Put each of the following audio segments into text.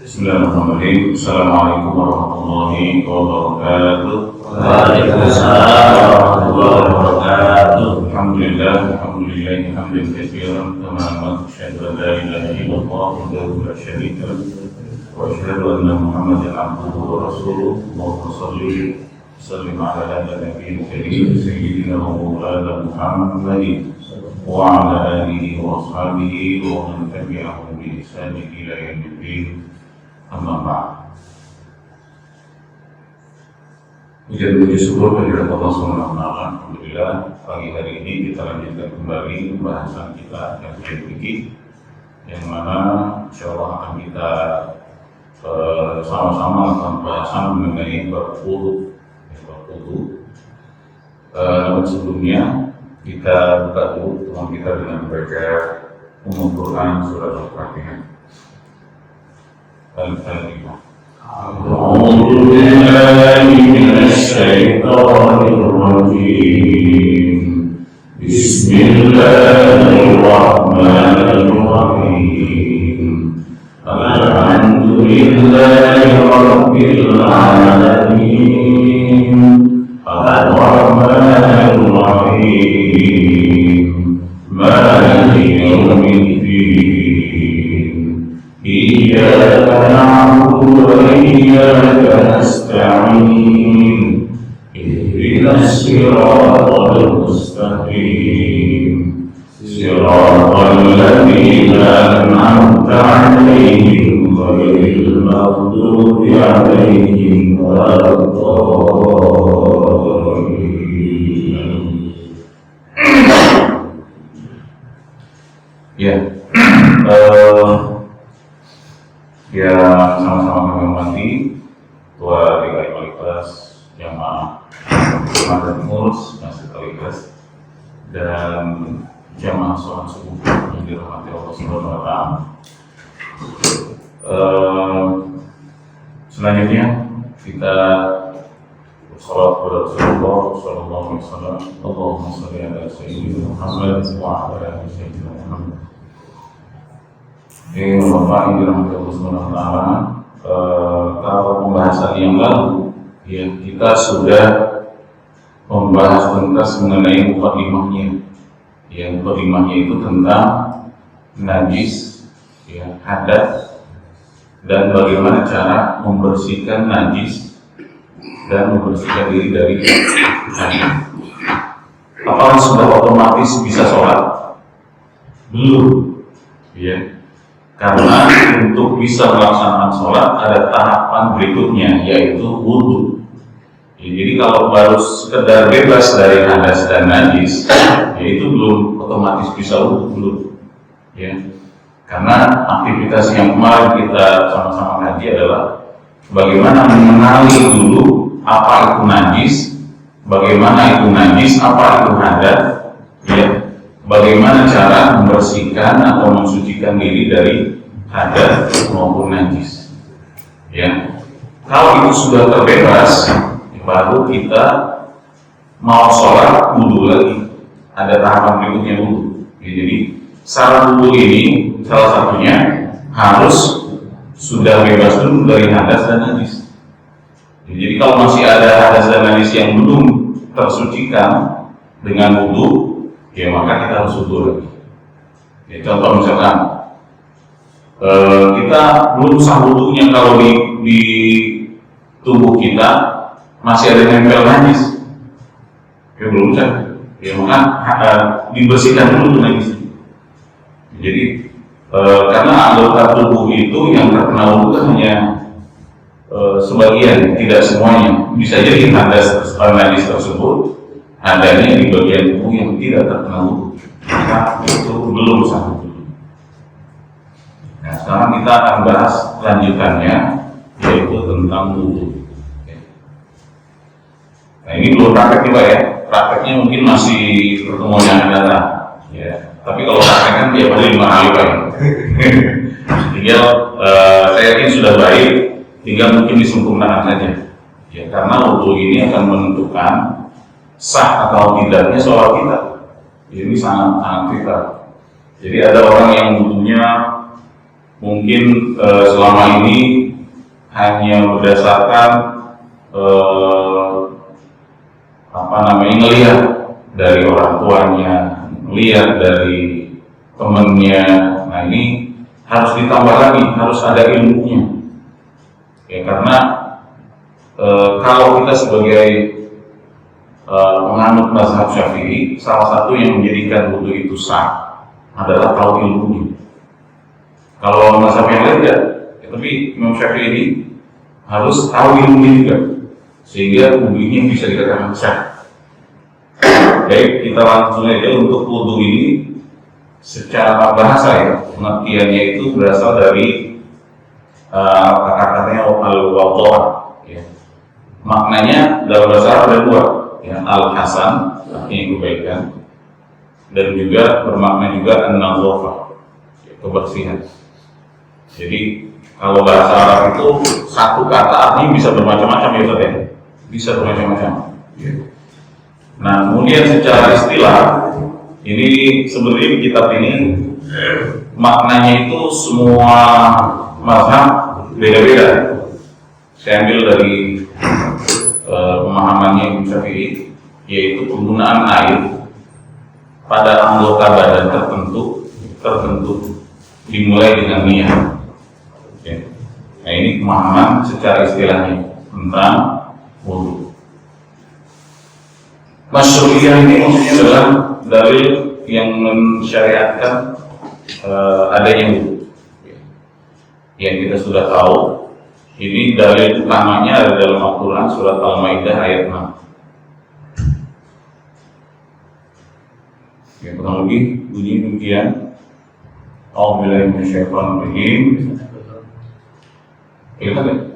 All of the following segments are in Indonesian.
Bismillahirrahmanirrahim. Assalamualaikum warahmatullahi wabarakatuh. Waalaikumsalam warahmatullahi wabarakatuh. Alhamdulillah hamdan katsiran kama amarna asyhadu an la ilaha illallah wahdahu la syarika lahu wa asyhadu anna Muhammadan abduhu wa rasuluh. Allahumma shalli sallim ala nabiyil karim sayyidina wa maulana Muhammadin wa ala alihi wa ashabihi wa man tabi'ahum bi ihsan ila yaumil din. Amma ba'd. Puji syukur kehadirat Allah Subhanahu wa taala. Alhamdulillah pagi hari ini kita lanjutkan kembali pembahasan kita yang fikih, yang mana insyaallah akan kita sama-sama akan pembahasan mengenai bab wudu. Namun sebelumnya kita buka dulu teman kita dengan membaca Quran surah Al-Fatihah. Al-Fatihah. A'udzu billahi minasy syaithanir rajim. Bismillahirrahmanirrahim. Alhamdulillahi rabbil alamin. Ar-Rahmanir Rahim. Maliki yaumiddin. Iyyaka na'budu wa iyyaka nasta'in. Ihdinas siratal mustaqim. Siratal ladzina an'amta 'alaihim ghairil maghdubi 'alaihim waladdallin. Ya, sama-sama kami hormati Ketua DKI Kualitas Jamaah dan Pengurus Masjid Kualitas dan Jamaah Sholat Subuh yang dirahmati Allah Subhanahu wa taala. Selanjutnya kita bersolawat kepada Rasulullah sallallahu alaihi wasallam. Allahumma shalli ala sayyidina Muhammad wa ala ali sayyidina Muhammad. Bapak yang dirahmati Allah Subhanahu wa taala, kalau pembahasan yang lalu ya kita sudah membahas tentang mengenai mukadimahnya. Yang mukadimahnya itu tentang najis, ya, hadas, dan bagaimana cara membersihkan najis dan membersihkan diri dari hadas. Apakah sudah otomatis bisa sholat? Belum, ya. Karena untuk bisa melaksanakan sholat ada tahapan berikutnya, yaitu wudu. Ya, jadi kalau baru sekedar bebas dari hadas dan najis, yaitu belum otomatis bisa wudu, belum. Ya. Karena aktivitas yang kemarin kita sama-sama kaji adalah bagaimana mengenali dulu apa itu najis, bagaimana itu najis, apa itu hadas, ya. Bagaimana cara membersihkan atau mensucikan diri dari hadas maupun najis. Ya, kalau itu sudah terbebas, baru kita mau sholat wudu lagi. Ada tahapan berikutnya wudu. Ya, jadi syarat wudu ini salah satunya harus sudah bebas dulu dari hadas dan najis. Ya, jadi kalau masih ada hadas dan najis yang belum tersucikan dengan wudu, ya maka kita harus wudu lagi. Ya, contoh misalkan kita belum sah wudunya kalau di tubuh kita masih ada nempel najis, ya belum sah. Ya maka dibersihkan dulu najis. Jadi karena anggota tubuh itu yang terkena wudu hanya sebagian, tidak semuanya. Bisa jadi hadas najis tersebut adanya di bagian tubuh yang tidak terkena wudu, maka itu belum sah wudu. Nah, sekarang kita akan bahas lanjutannya, yaitu tentang wudu. Nah, ini belum praktek nih Pak ya. Prakteknya mungkin masih pertemuan yang datang, ya. Tapi kalau praktek kan tiap hari 5 kali Pak. Tinggal saya yakin sudah baik, tinggal mungkin disempurnakan saja. Ya, karena wudu ini akan menentukan sah atau tidaknya sholat kita. Ini sangat vital. Jadi ada orang yang wudunya mungkin selama ini hanya berdasarkan ngelihat dari orang tuanya, ngelihat dari temennya. Nah ini harus ditambah lagi, harus ada ilmunya. Ya karena kalau kita sebagai penganut mazhab Syafi'i, salah satu yang menjadikan wudu itu sah adalah tahu ilmunya. Kalau mazhab yang lain tidak, ya, tapi Imam Syafi'i ini harus tahu ilmunya juga, sehingga wudunya bisa dikatakan sah. Baik, kita langsung aja untuk wudu ini. Secara bahasa ya, pengertiannya itu berasal dari kata-katanya al-wadha. Ya. Maknanya dalam bahasa Arab ada dua, ya, al-hasan artinya kebaikan, dan juga bermakna juga an-nadhafah, ya, kebersihan. Jadi kalau bahasa Arab itu satu kata artinya bisa bermacam-macam ya Ustaz ya, bisa bermacam-macam. Ya. Nah kemudian secara istilah ini sebenarnya di kitab ini maknanya itu semua mazhab beda-beda. Saya ambil dari pemahamannya Imam Syafi'i, yaitu penggunaan air pada anggota badan tertentu dimulai dengan niat. Okay. Nah ini pemahaman secara istilahnya tentang wudu. Masyru'iyah ini maksudnya adalah dalil yang mensyariatkan adanya wudu. Yang kita sudah tahu, ini dalil utamanya ada dalam Al-Quran surat Al-Maidah ayat 6. Yang kurang lebih bunyi demikian. A'udzubillahi minasyaitonir rajim. Kita kan?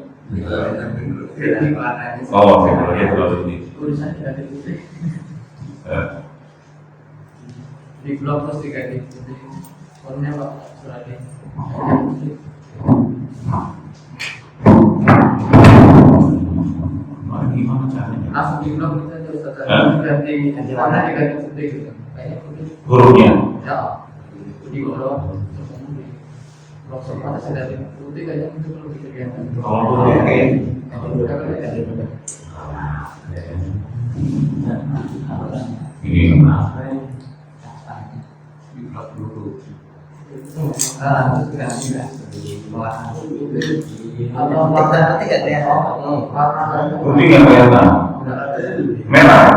Oh, oke, kalau ini. Di blog terus diganti warnanya Pak suratnya. Gimana caranya? Langsung di blog kita terus ganti warna diganti putih gitu. Kayaknya putih. Hurufnya? Ya. Di blog blog sempat saya ganti putih kayaknya itu perlu diganti. Kalau putih kayak ini. Putih yang kelihatan merah.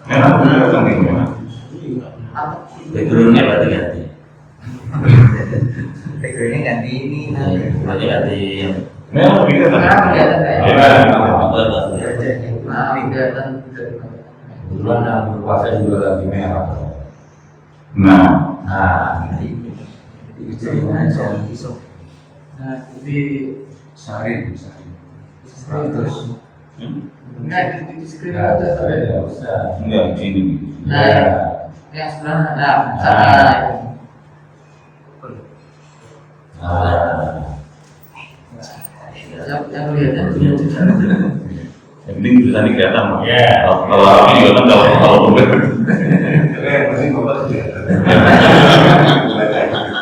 Merah kelihatan nih merah. Backgroundnya berarti ganti. Backgroundnya ganti ini. Berarti ganti Merah kelihatan. Kelihatan. Duluan yang berpuasa juga lagi merah. Nah, di Sehari. terus enggak di screen aja enggak ini. nah yang sebelah sana yang kelihatan Yang penting tulisannya kelihatan, Pak. Iya. Kalau Arabnya juga kan kalau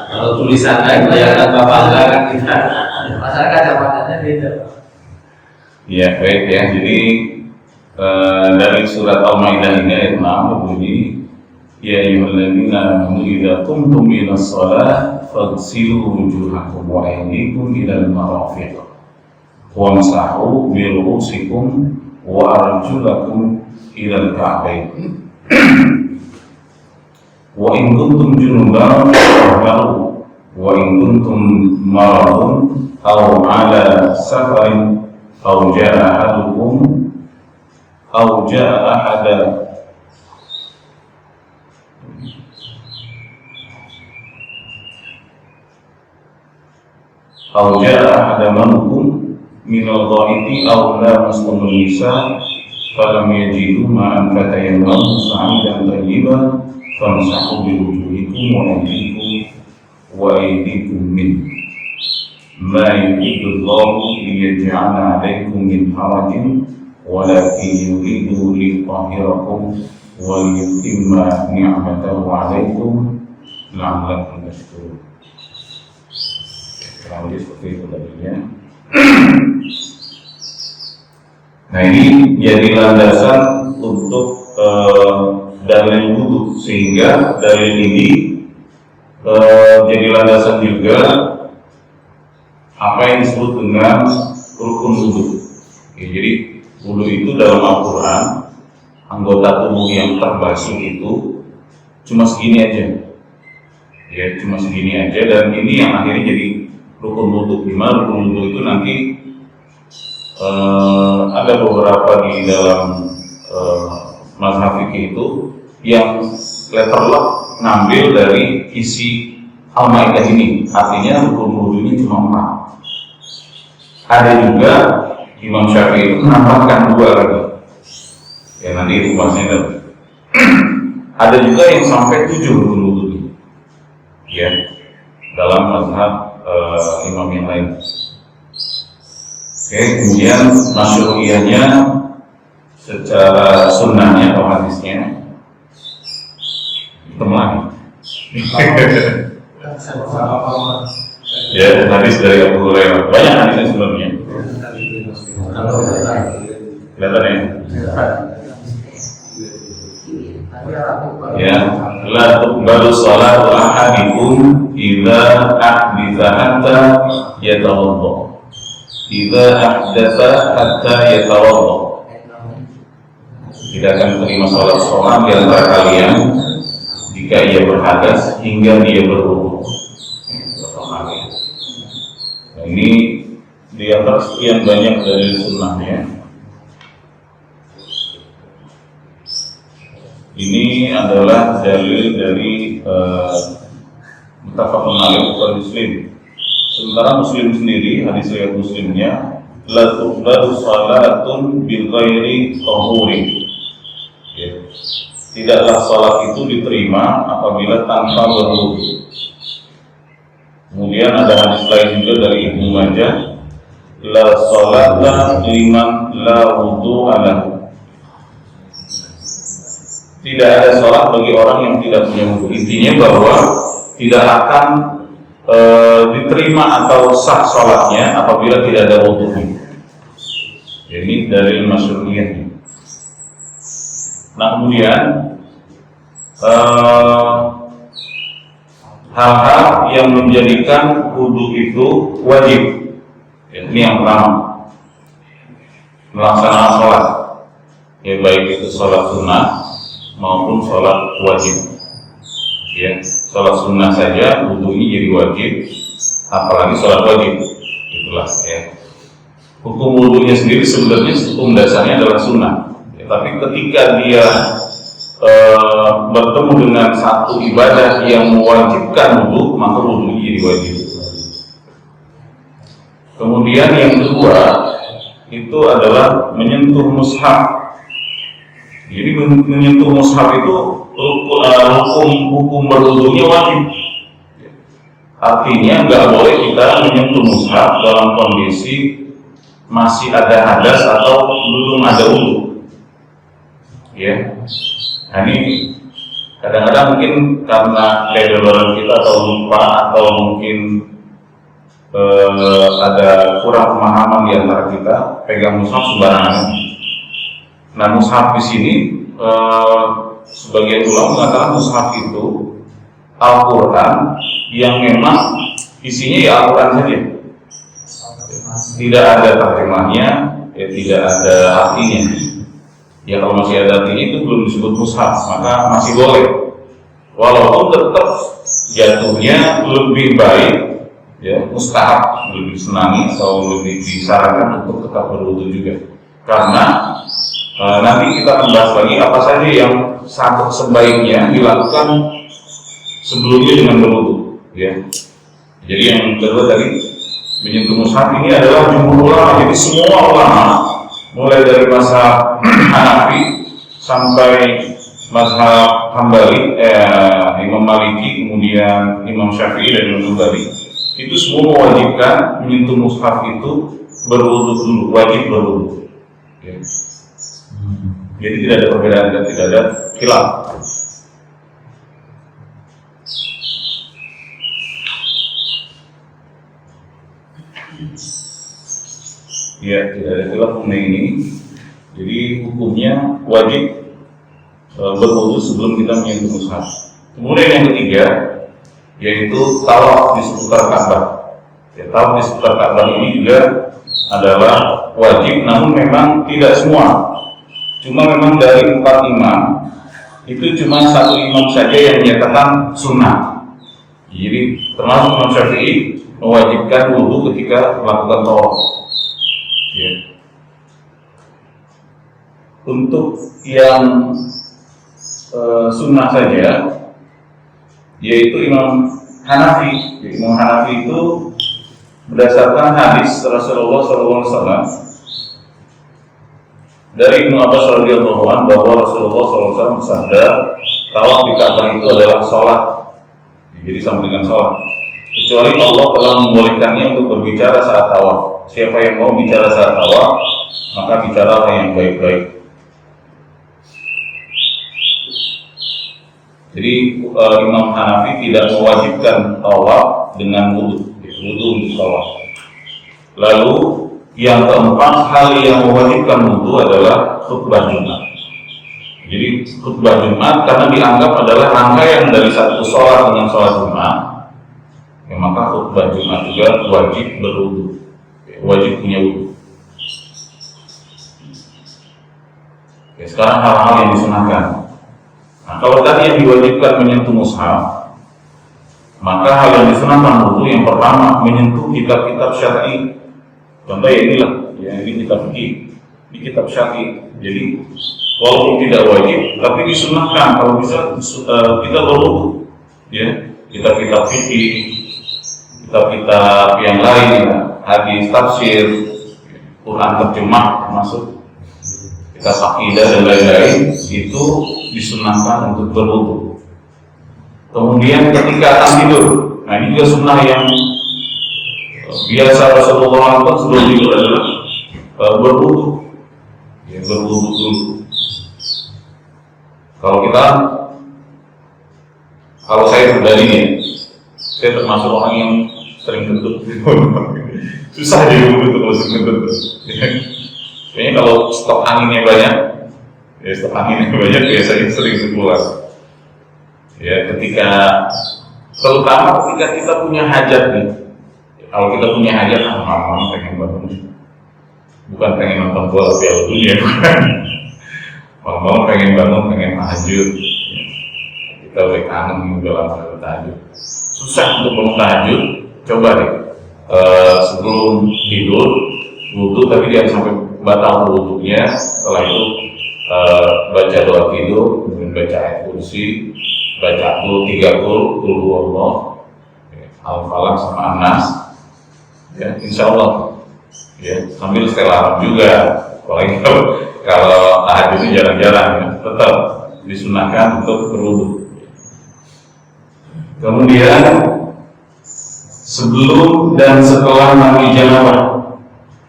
Kalau tulisannya kelihatan bangga kan kita. masalah kacamatanya beda. Iya, baik ya. Jadi dari surat Al-Maidah ini ayat 6 berbunyi, ya ayyuhalladzina amanu idza qumtum ilas shalah faghsilu wujuhakum wa aydikum ilal marafiq wamsahu bi ru'usikum wa arjulakum ilal ka'bayn wa in kuntum junuban fatahharu wa in kuntum maradun aw ala safarin aw jaa ahada أو جاء أحد منكم من الغائط أو لامستم النساء فلم يجدوا ماء فتيمموا صعيدا طيبا فامسحوا بوجوهكم وأيديكم منه ما يريد الله ليجعل عليكم من حرج ولكن يريد ليطهركم وليتم نعمته عليكم Lambat itu kurang lebih seperti itu tadinya. Nah ini jadi landasan untuk dalil wudhu, sehingga dalil ini jadi landasan juga apa yang disebut dengan rukun wudhu. Jadi wudhu itu dalam Al-Quran, anggota tubuh yang terbasuh itu cuma segini aja, ya cuma segini aja, dan ini yang akhirnya jadi rukun wudhu. Dimana rukun wudhu itu nanti ada beberapa di dalam mazhab fikih itu yang letter lock ngambil dari isi Al-Maidah ini, artinya rukun wudhunya cuma 4. Ada juga Imam Syafi'i itu menambahkan 2 lagi, ya nanti itu bahasnya. Ada juga yang sampai 7 rukun wudhu, ya dalam mazhab imam yang lain. Oke, kemudian masyru'iyahnya secara sunnahnya atau hadisnya ketemu lagi. Ya, hadis dari Abu Hurairah. Banyak hadisnya sebelumnya. Kelihatan ya? Ya, la tuqbalu salatu ahadikum idza ahditha hatta yatawadda. Idza ahdatha hatta yatawadda. Tidak akan terima salat seorang di antara kalian jika ia berhadas hingga dia berwudu. Nah, ini di antara sekian banyak dari sunnahnya. Ini adalah dalil dari muttafaqun alaih Bukhari Muslim. Sementara Muslim sendiri, hadis riwayat Muslimnya, la tuqbalu salatun bil ghairi tahurin. Ya. Tidaklah salat itu diterima apabila tanpa berwudu. Kemudian ada hadis lain juga dari Ibnu Majah, la salata liman la wudu'a lahu. Tidak ada sholat bagi orang yang tidak punya wudhu. Intinya bahwa tidak akan diterima atau sah sholatnya apabila tidak ada wudhu. Ini dari masyru'iyahnya. Nah kemudian hal-hal yang menjadikan wudhu itu wajib. Ini yang pertama, melaksanakan sholat, ya baik itu sholat sunnah maupun sholat wajib. Ya, sholat sunnah saja wudhu ini jadi wajib, apalagi sholat wajib. Itulah ya. Hukum wudhunya sendiri sebenarnya hukum dasarnya adalah sunnah. Ya, tapi ketika dia bertemu dengan satu ibadah yang mewajibkan wudhu, maka wudhu jadi wajib. Kemudian yang kedua itu adalah menyentuh mushaf. Jadi menyentuh mushaf itu hukum berwudhunya wajib. Artinya nggak boleh kita menyentuh mushaf dalam kondisi masih ada hadas atau belum ada wudhu. Ya, nah, ini kadang-kadang mungkin karena kebebaran kita atau lupa atau mungkin ada kurang pemahaman di antara kita, pegang mushaf sembarangan. Nah, mushaf di sini sebagian ulama mengatakan mushaf itu Al-Quran yang memang isinya ya Al-Quran saja, tidak ada terjemahnya, ya tidak ada artinya. Ya kalau masih ada artinya itu belum disebut mushaf, maka masih boleh. Walaupun tetap jatuhnya lebih baik, ya mustahab, lebih senangi atau lebih disarankan untuk tetap berwudu juga, karena nanti kita akan bahas lagi apa saja yang sebaiknya dilakukan sebelumnya dengan berwudu. Ya. Jadi yang kedua tadi menyentuh mushaf ini adalah jumhur ulama. Jadi semua ulama, mulai dari mazhab Hanafi sampai mazhab Hambali, Imam Maliki, kemudian Imam Syafi'i dan Imam Ghazali, itu semua mewajibkan menyentuh mushaf itu berwudu dulu, wajib berwudu. Ya. Jadi tidak ada perbedaan dan tidak ada khilaf. Ya, tidak ada khilaf mengenai ini. Jadi hukumnya wajib berwudu sebelum kita menyentuh mushaf. Kemudian yang ketiga yaitu tawaf di seputar Ka'bah. Ya, tawaf di seputar Ka'bah ini juga adalah wajib, namun memang tidak semua. Cuma memang dari 4 imam itu cuma 1 imam saja yang menyatakan sunnah. Jadi termasuk Imam Syafi'i mewajibkan wudu ketika melakukan tawaf. Ya. Untuk yang sunnah saja, yaitu Imam Hanafi. Imam Hanafi itu berdasarkan hadis Rasulullah SAW dari Ibnu Abbas radhiyallahu anhu bahwa Rasulullah SAW bersabda, tawaf di Ka'bah itu adalah sholat. Jadi sama dengan sholat. Kecuali Allah telah membolehkannya untuk berbicara saat tawaf. Siapa yang mau bicara saat tawaf, maka bicaralah yang baik-baik. Jadi Imam Hanafi tidak mewajibkan tawaf dengan wudu untuk tawaf. Lalu yang keempat, hal yang mewajibkan wudu adalah khutbah Jumat. Jadi khutbah Jumat karena dianggap adalah rangkaian dari satu sholat dengan sholat Jumat, ya, maka khutbah Jumat juga wajib berwudu, wajib punya wudu. Ya, sekarang hal-hal yang disunahkan. Nah, kalau tadi yang diwajibkan menyentuh mushaf, maka hal yang disunahkan wudu yang pertama menyentuh kitab-kitab syar'i. Contoh ya inilah, ya ini kitab fikih, ini kitab syar'i. Jadi walaupun tidak wajib, tapi disunahkan kalau bisa kita berwudu. Ya, kitab-kitab fikih, kitab-kitab yang lain, ya, hadis, tafsir, Quran terjemah termasuk kitab akidah dan lain-lain, itu disunahkan untuk berwudu. Kemudian ketika akan tidur, nah ini juga sunnah yang biasa Rasulullah lakukan sebelum tidur adalah berwudu. Ya, berwudu dulu. Kalau saya pribadi nih, saya termasuk orang yang sering kentut. Susah jadi wudu kalau sering kentut. Kayaknya kalau stok anginnya banyak, ya stok anginnya banyak biasanya sering keluar. Ya, terutama ketika kita punya hajat nih. Kalau kita punya hajat, malam-malam pengen bangun, bukan pengen nonton bola Piala Dunia, bukan. Malam-malam pengen bangun, pengen tahajud. Kita udah kangen udah lama tahajud. Susah untuk bangun tahajud. Coba deh, sebelum tidur wudu, tapi jangan sampai batal wudunya. Setelah itu baca doa tidur, kemudian baca ayat kursi, baca 3 qul huwallah, Al-Falaq sama An-Nas. Ya, insya Allah, ya, sambil setelah juga, apalagi kalau tahajudnya jarang-jarang, ya, tetap disunahkan untuk berwudu. Kemudian sebelum dan setelah mandi janabah,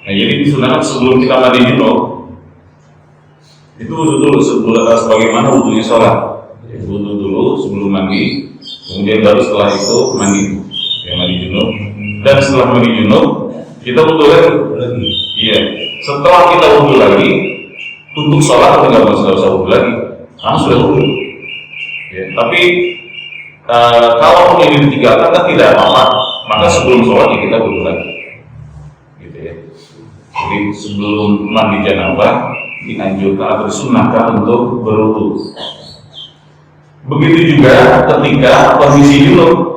nah jadi disunahkan sebelum kita mandi junub, itu wudu dulu sebagaimana wudunya sholat. Ya, wudu dulu sebelum mandi, kemudian baru setelah itu mandi, ya, mandi junub. Dan setelah mandi junub, kita wudu lagi. Iya. Setelah kita wudu lagi, untuk sholat nggak usah wudu lagi, karena sudah wudu. Ya, tapi kalau ini ditinggalkan kan tidak apa-apa. Maka sebelum sholat ya kita wudu lagi. Gitu ya. Jadi sebelum mandi janabah dianjurkan atau disunahkan untuk berwudu. Begitu juga ketika kondisi junub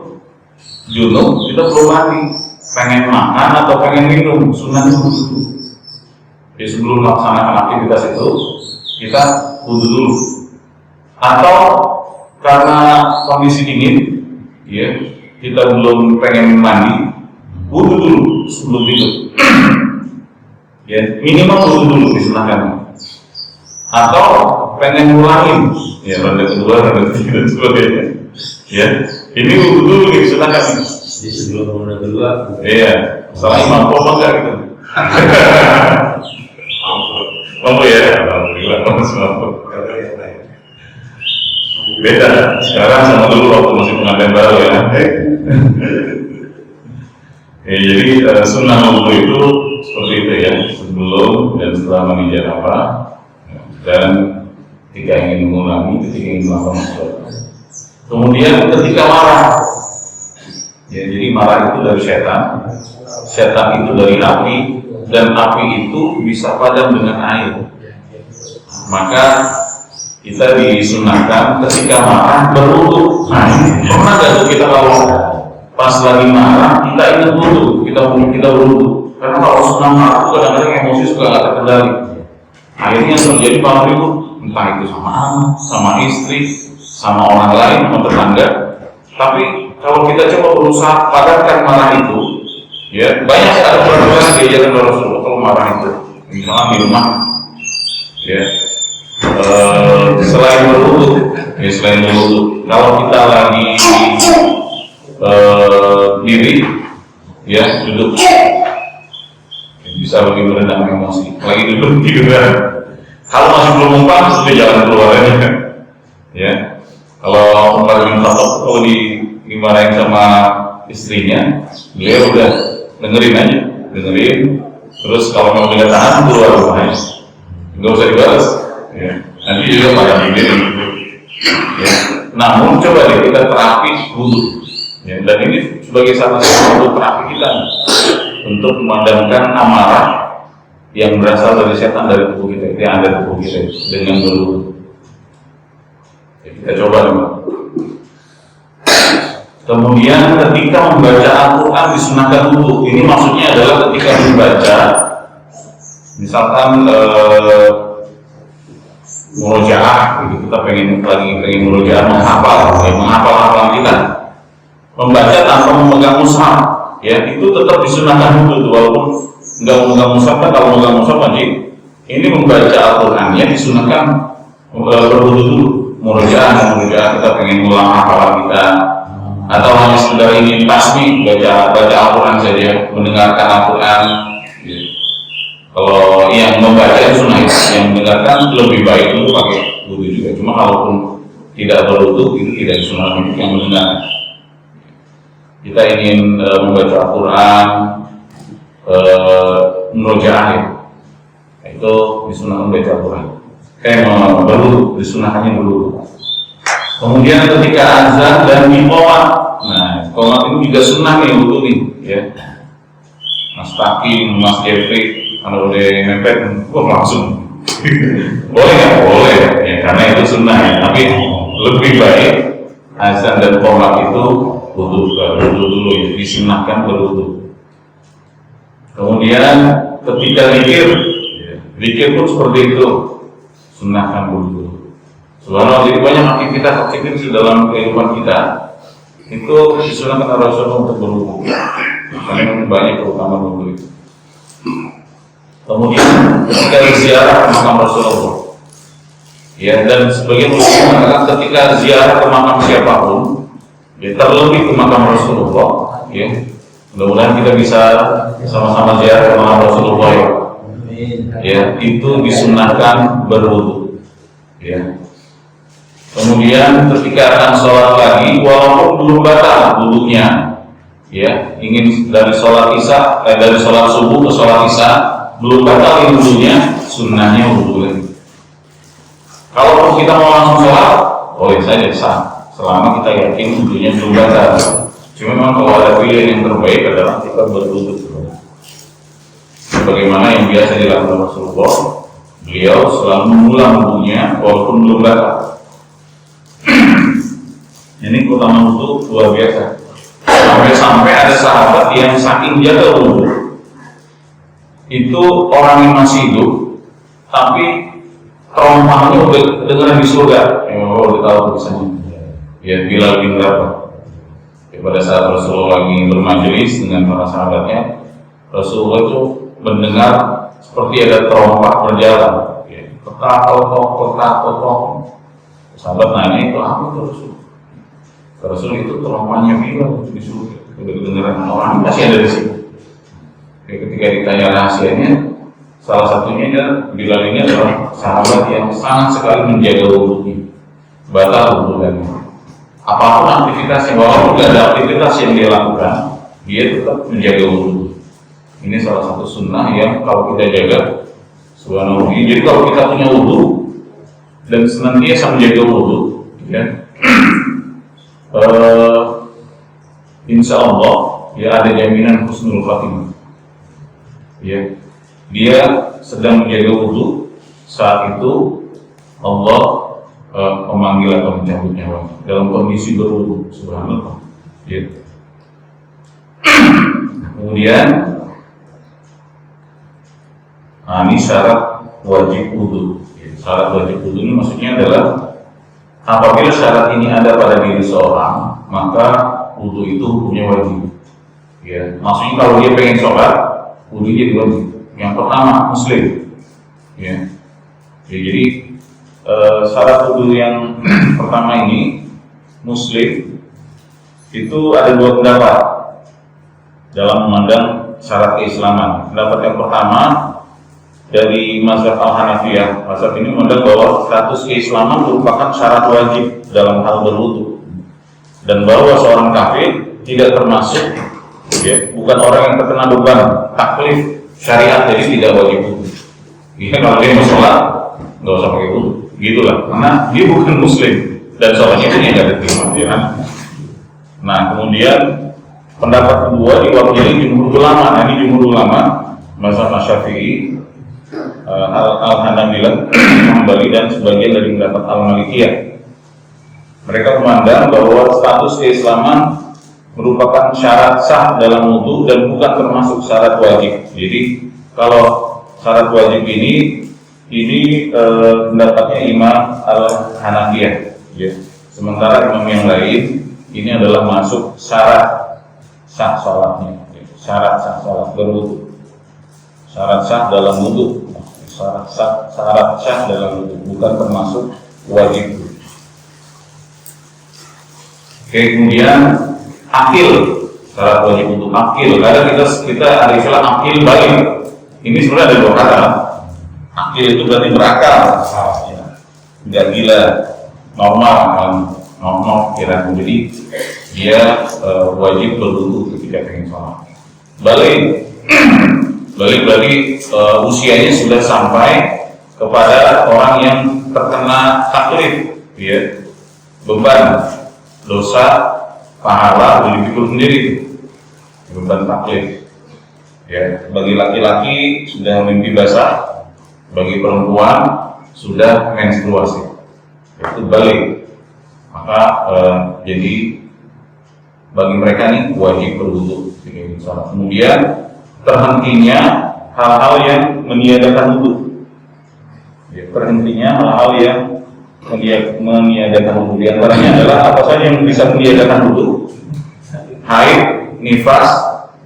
kita belum mandi, pengen makan atau pengen minum, sunnahnya wudu. Jadi sebelum melaksanakan aktivitas itu kita wudu dulu. Atau karena kondisi dingin, ya kita belum pengen mandi, wudu dulu sebelum tidur. Ya minimal wudu dulu disunahkan. Atau pengen ngulangin, ya ronde kedua, ronde ketiga dan sebagainya. Ya ini wudu dulu disunahkan. Jadi sebelum ronde kedua, iya, salah imam apa enggak gitu? Mampu ya, alhamdulillah, mampu. Beda, sekarang sama dulu waktu masih pengantin baru ya. Ya jadi sunnah wudu itu seperti itu ya, sebelum dan setelah mandi janabah, dan ketika ingin mengulangi, ketika ingin melakukan sesuatu. Kemudian ketika marah, ya, jadi marah itu dari setan itu dari api, dan api itu bisa padam dengan air. Maka kita disunahkan ketika marah berwudu. Nah, pernah nggak tuh kita kalau pas lagi marah kita ingat wudu, kita berwudu. Karena kalau senang marah itu kadang-kadang emosi suka nggak terkendali. Akhirnya terjadi malah ribut, entah itu sama anak, sama istri, sama orang lain, sama tetangga. Tapi kalau kita coba berusaha padamkan marah itu, ya banyak sekali perbuatan diajarkan oleh Rasulullah kalau marah itu. Misalnya di rumah, ya selain berwudu, kalau kita lagi diri, ya duduk, bisa lebih meredam emosi. Lagi duduk tiduran, kalau masih belum mempan, sudah jalan keluar aja. Ya, kalau Umar bin Khattab kalau dimarahin sama istrinya, beliau udah dengerin. Terus kalau mau tidak tahan keluar rumahnya, nggak usah dibalas. Ya, nanti juga pada diri. Ya, namun coba deh kita terapi wudu. Ya, dan ini sebagai salah satu terapi kita untuk memadamkan amarah yang berasal dari setan dari tubuh kita, yang ada di tubuh kita dengan berwudu. Ya, kita coba dulu. Kemudian ketika membaca Al-Quran disunahkan wudu. Ini maksudnya adalah ketika membaca, misalkan murojaah, kita pengen murojaah menghafal hafalan kita, membaca tanpa memegang mushaf, ya itu tetap disunahkan wudu walaupun nggak memegang mushaf. Kan kalau memegang mushaf wajib. Ini membaca Al-Qurannya disunahkan berwudu dulu. Murojaah kita pengen ngulang hafalan kita, atau hanya sekedar ingin tasbih, baca Al-Quran saja, mendengarkan Al-Quran. Kalau yang membaca sunnah, yang mendengarkan lebih baik dulu pakai wudu juga. Cuma kalaupun tidak berwudu itu tidak disunahkan untuk yang mendengar. Kita ingin membaca Al-Quran, murojaah, ya, itu disunahkan membaca Al-Quran. Baru disunahkannya dulu. Kemudian ketika azan dan iqamah, nah iqamah ini juga sunnah nih wudu nih, ya. Mas Takim, Mas Jeffrey, kalau udah mepet, langsung boleh nggak? Boleh, ya karena itu sunnah ya. Tapi lebih baik azan dan iqamah itu wudu dulu ya, disunnahkan berwudu. Kemudian ketika zikir pun seperti itu, sunnahkan berwudu. Subhanallah, jadi banyak aktivitas di dalam kehidupan kita itu disunahkan oleh Rasulullah untuk berwudu. Karena banyak terutama wudu itu. Kemudian ketika ziarah ke makam Rasulullah, ya, dan sebagian muslim mengatakan ketika ziarah ke makam siapapun, ya, terlebih ke makam Rasulullah, ya, mudah-mudahan kita bisa sama-sama ziarah ke makam Rasulullah, ya, itu disunahkan berwudu, ya. Kemudian ketika akan sholat lagi, walaupun belum batal wudunya, ya, ingin dari sholat subuh ke sholat isya belum batal wudunya, sunnahnya wudu lagi. Kalau kita mau langsung sholat, boleh saja sah, selama kita yakin wudunya belum batal. Cuma memang kalau ada pilihan yang terbaik adalah kita berwudu. Sebagaimana yang biasa dilakukan Rasulullah, beliau selalu mengulang wudunya walaupun belum batal. Ini keutamaan wudu luar biasa. Sampai ada sahabat yang saking jaga wudu, itu orang yang masih hidup, tapi traumanya udah dengeran di surga. Yang udah tahu misalnya, ya Bilal bin Rabah. Ya, pada saat Rasulullah lagi bermajelis dengan para sahabatnya, Rasulullah itu mendengar seperti ada terompah berjalan, ya, kotak. Sahabat nanya, itu apa itu Rasul? Rasul itu terompahnya Bilal di surga. Udah kedengeran orang masih ada di sini. Ketika ditanya rahasianya, salah satunya Bilal ini adalah sahabat yang sangat sekali menjaga wudunya, batal wudunya. Apapun aktivitasnya, walaupun tidak ada aktivitas yang dia lakukan, dia tetap menjaga wudu. Ini salah satu sunnah yang kalau kita jaga, subhanallah. Jadi kalau kita punya wudu dan senantiasa menjaga wudu, ya, insya Allah ya ada jaminan husnul khatimah. Ya, dia sedang menjaga wudu, saat itu Allah memanggil atau mencabut nyawa dalam kondisi berwudu, subhanallah. Ya. Kemudian ini syarat wajib wudu. Syarat wajib wudu ini maksudnya adalah apabila syarat ini ada pada diri seorang, maka wudu itu hukumnya wajib. Ya, maksudnya kalau dia pengen sholat, wudu jadi wajib. Yang pertama muslim. Ya, jadi syarat wudu yang pertama ini muslim itu ada dua pendapat dalam memandang syarat keislaman. Pendapat yang pertama dari mazhab Al-Hanafiyah, mazhab ini memandang bahwa status keislaman merupakan syarat wajib dalam hal berwudu, dan bahwa seorang kafir tidak termasuk, ya, bukan orang yang terkena beban taklif syariat, jadi tidak wajib wudu. Ya, kalau dia mau sholat nggak usah pakai wudu, gitulah, karena dia bukan muslim dan sholatnya itu yang nggak diterima, ya kan? Nah, kemudian pendapat kedua diwakili jumhur ulama. Nah, ini jumhur ulama mazhab Syafi'i, Al-Hanabilah, Hambali, dan sebagian dari pendapat Al-Malikiyah. Mereka memandang bahwa status keislaman merupakan syarat sah dalam wudu dan bukan termasuk syarat wajib. Jadi kalau syarat wajib ini pendapatnya Imam Al-Hanafiyah, ya. Sementara imam yang lain ini adalah masuk syarat sah sholatnya, syarat sah sholat berwudu, syarat sah dalam wudu, syarat sah dalam wudu, bukan termasuk wajib. Oke, kemudian akil, syarat wajib untuk akil. Kadang kita ada istilah akil balik. Ini sebenarnya ada dua kata. Akil itu berarti berakal, ya, tidak gila, normal, kira-kira. Jadi dia wajib berwudu ketika pengen sholat. Balik berarti usianya sudah sampai kepada orang yang terkena taklif, ya, beban dosa pahala boleh dipikul sendiri, beban taklif. Ya, bagi laki-laki sudah mimpi basah, bagi perempuan sudah menstruasi, itu balik. Maka jadi bagi mereka nih wajib berwudu. Kemudian terhentinya hal-hal yang meniadakan wudu. Ya, terhentinya hal-hal yang meniadakan wudu. Di antaranya adalah apa saja yang bisa meniadakan wudu? Haid, nifas,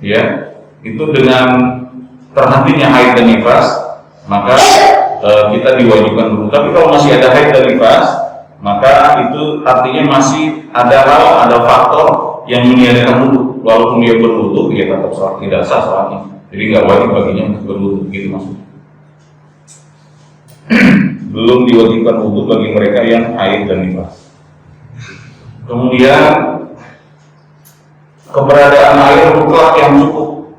ya. Itu dengan terhentinya haid dan nifas, maka kita diwajibkan wudu. Tapi kalau masih ada haid dan nifas, maka itu artinya masih ada hal, ada faktor yang meniadakan wudu. Walaupun dia berwudu, dia tetap sholat, tidak sah sholatnya. Jadi nggak wajib baginya untuk berwudu, gitu maksudnya. Belum diwajibkan wudu bagi mereka yang haid dan nifas. Kemudian keberadaan air mutlak yang cukup.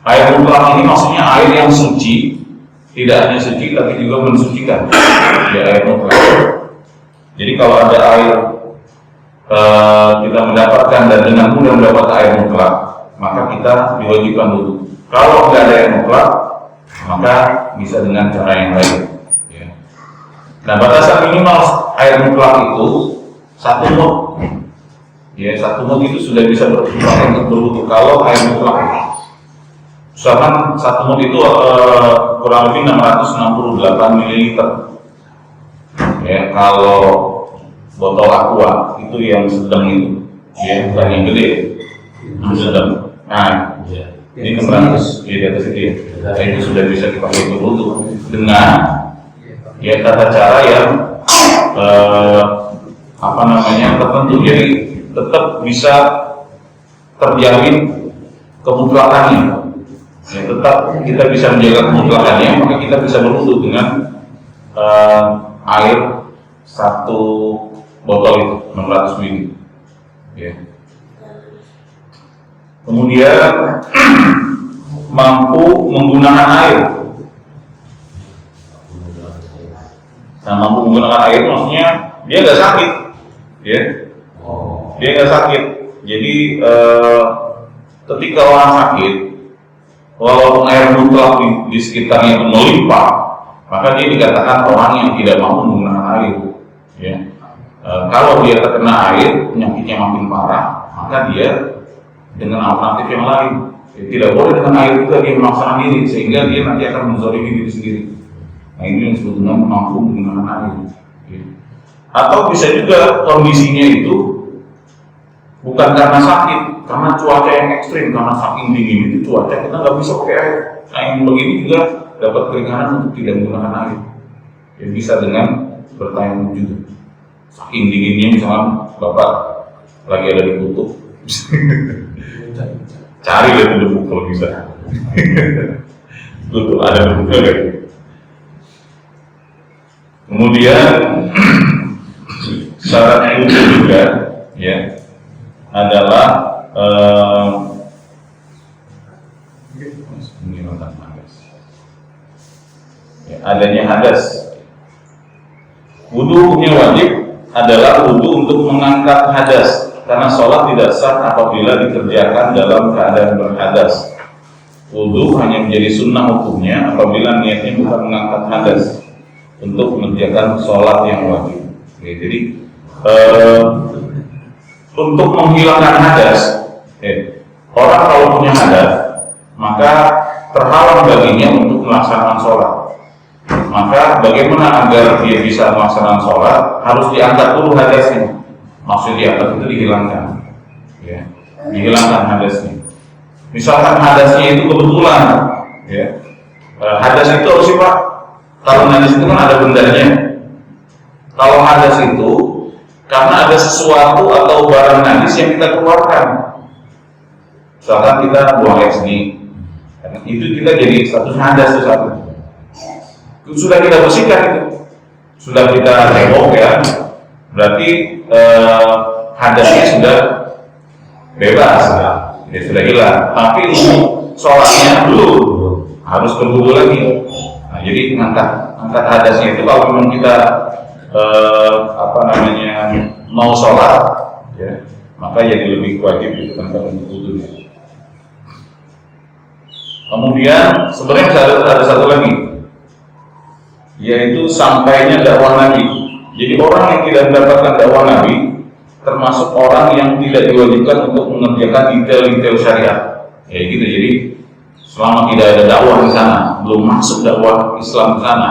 Air mutlak ini maksudnya air yang suci, tidak hanya suci tapi juga mensucikan. Ya, air mutlak. Jadi kalau ada air kita mendapatkan dan dengan mudah mendapat air mutlak, maka kita diwajibkan wudu. Kalau tidak ada air mutlak, maka bisa dengan cara yang lain. Ya. Nah, batasan minimal air mutlak itu 1 mud. Ya, 1 mud itu sudah bisa dipakai untuk berwudu kalau air mutlak. Misalkan 1 mud itu kurang lebih 668 ml. Ya, kalau botol aqua itu yang sedang itu, ya, bukan yang gede, yang sedang. Nah, ini 600 di atas itu, ya. Nah, itu sudah bisa dipakai untuk wudu dengan ya tata cara yang tertentu, jadi tetap bisa terjamin kemutlakannya. Ya, tetap kita bisa menjaga kemutlakannya, maka kita bisa berwudu dengan air 1 botol itu 600 ml. Ya. Kemudian mampu menggunakan air. Nah, mampu menggunakan air maksudnya dia nggak sakit, ya. Dia nggak sakit. Jadi ketika orang sakit, walaupun air mutlak di sekitarnya itu melimpah, maka dia dikatakan orang yang tidak mampu menggunakan air. Ya. Kalau dia terkena air, penyakitnya makin parah, maka dia dengan alternatif yang lain. Tidak boleh dengan air juga dia memaksakan diri, sehingga dia nanti akan menzalimi diri sendiri. Nah, ini yang disebut dengan mampu menggunakan air. Ya. Atau bisa juga kondisinya itu bukan karena sakit, karena cuaca yang ekstrim, karena saking dingin itu cuaca kita nggak bisa pakai air. Nah, yang begini juga dapat keringanan untuk tidak menggunakan air. Ya, bisa dengan bertayamum juga. Saking dinginnya, misalnya bapak lagi ada di kutub, cari deh debu kalau bisa. Kutub ada debu lagi. Kemudian syarat wudu juga, ya, adalah ya, adanya hadas. Wudu hukumnya wajib adalah wudu untuk mengangkat hadas, karena sholat tidak sah apabila dikerjakan dalam keadaan berhadas. Wudu hanya menjadi sunnah hukumnya apabila niatnya bukan mengangkat hadas untuk mengerjakan sholat yang wajib. Oke, jadi untuk menghilangkan hadas, orang kalau punya hadas, maka terhalang baginya untuk melaksanakan sholat. Maka bagaimana agar dia bisa melaksanakan sholat? Harus diangkat dulu hadasnya. Maksud diangkat itu dihilangkan, ya, dihilangkan hadasnya. Misalkan hadasnya itu kebetulan, ya, hadas itu harus sih Pak. Kalau hadas itu kan ada bendanya. Kalau hadas itu karena ada sesuatu atau barang najis yang kita keluarkan. Misalkan kita buang air seni, itu kita jadi status hadas itu satu. Sudah kita bersihkan itu, sudah kita tembok, ya, berarti hadasnya sudah bebas, ya, sudah hilang. Tapi untuk sholatnya belum, harus berwudu lagi. Nah, jadi angkat hadasnya itu kalau memang kita mau sholat, ya, maka jadi lebih wajib itu tentang untuk wudu. Kemudian sebenarnya ada satu lagi, yaitu sampainya dakwah Nabi. Jadi orang yang tidak mendapatkan dakwah Nabi termasuk orang yang tidak diwajibkan untuk mengerjakan detail-detail syariat. Ya gitu. Jadi selama tidak ada dakwah di sana, belum masuk dakwah Islam di sana,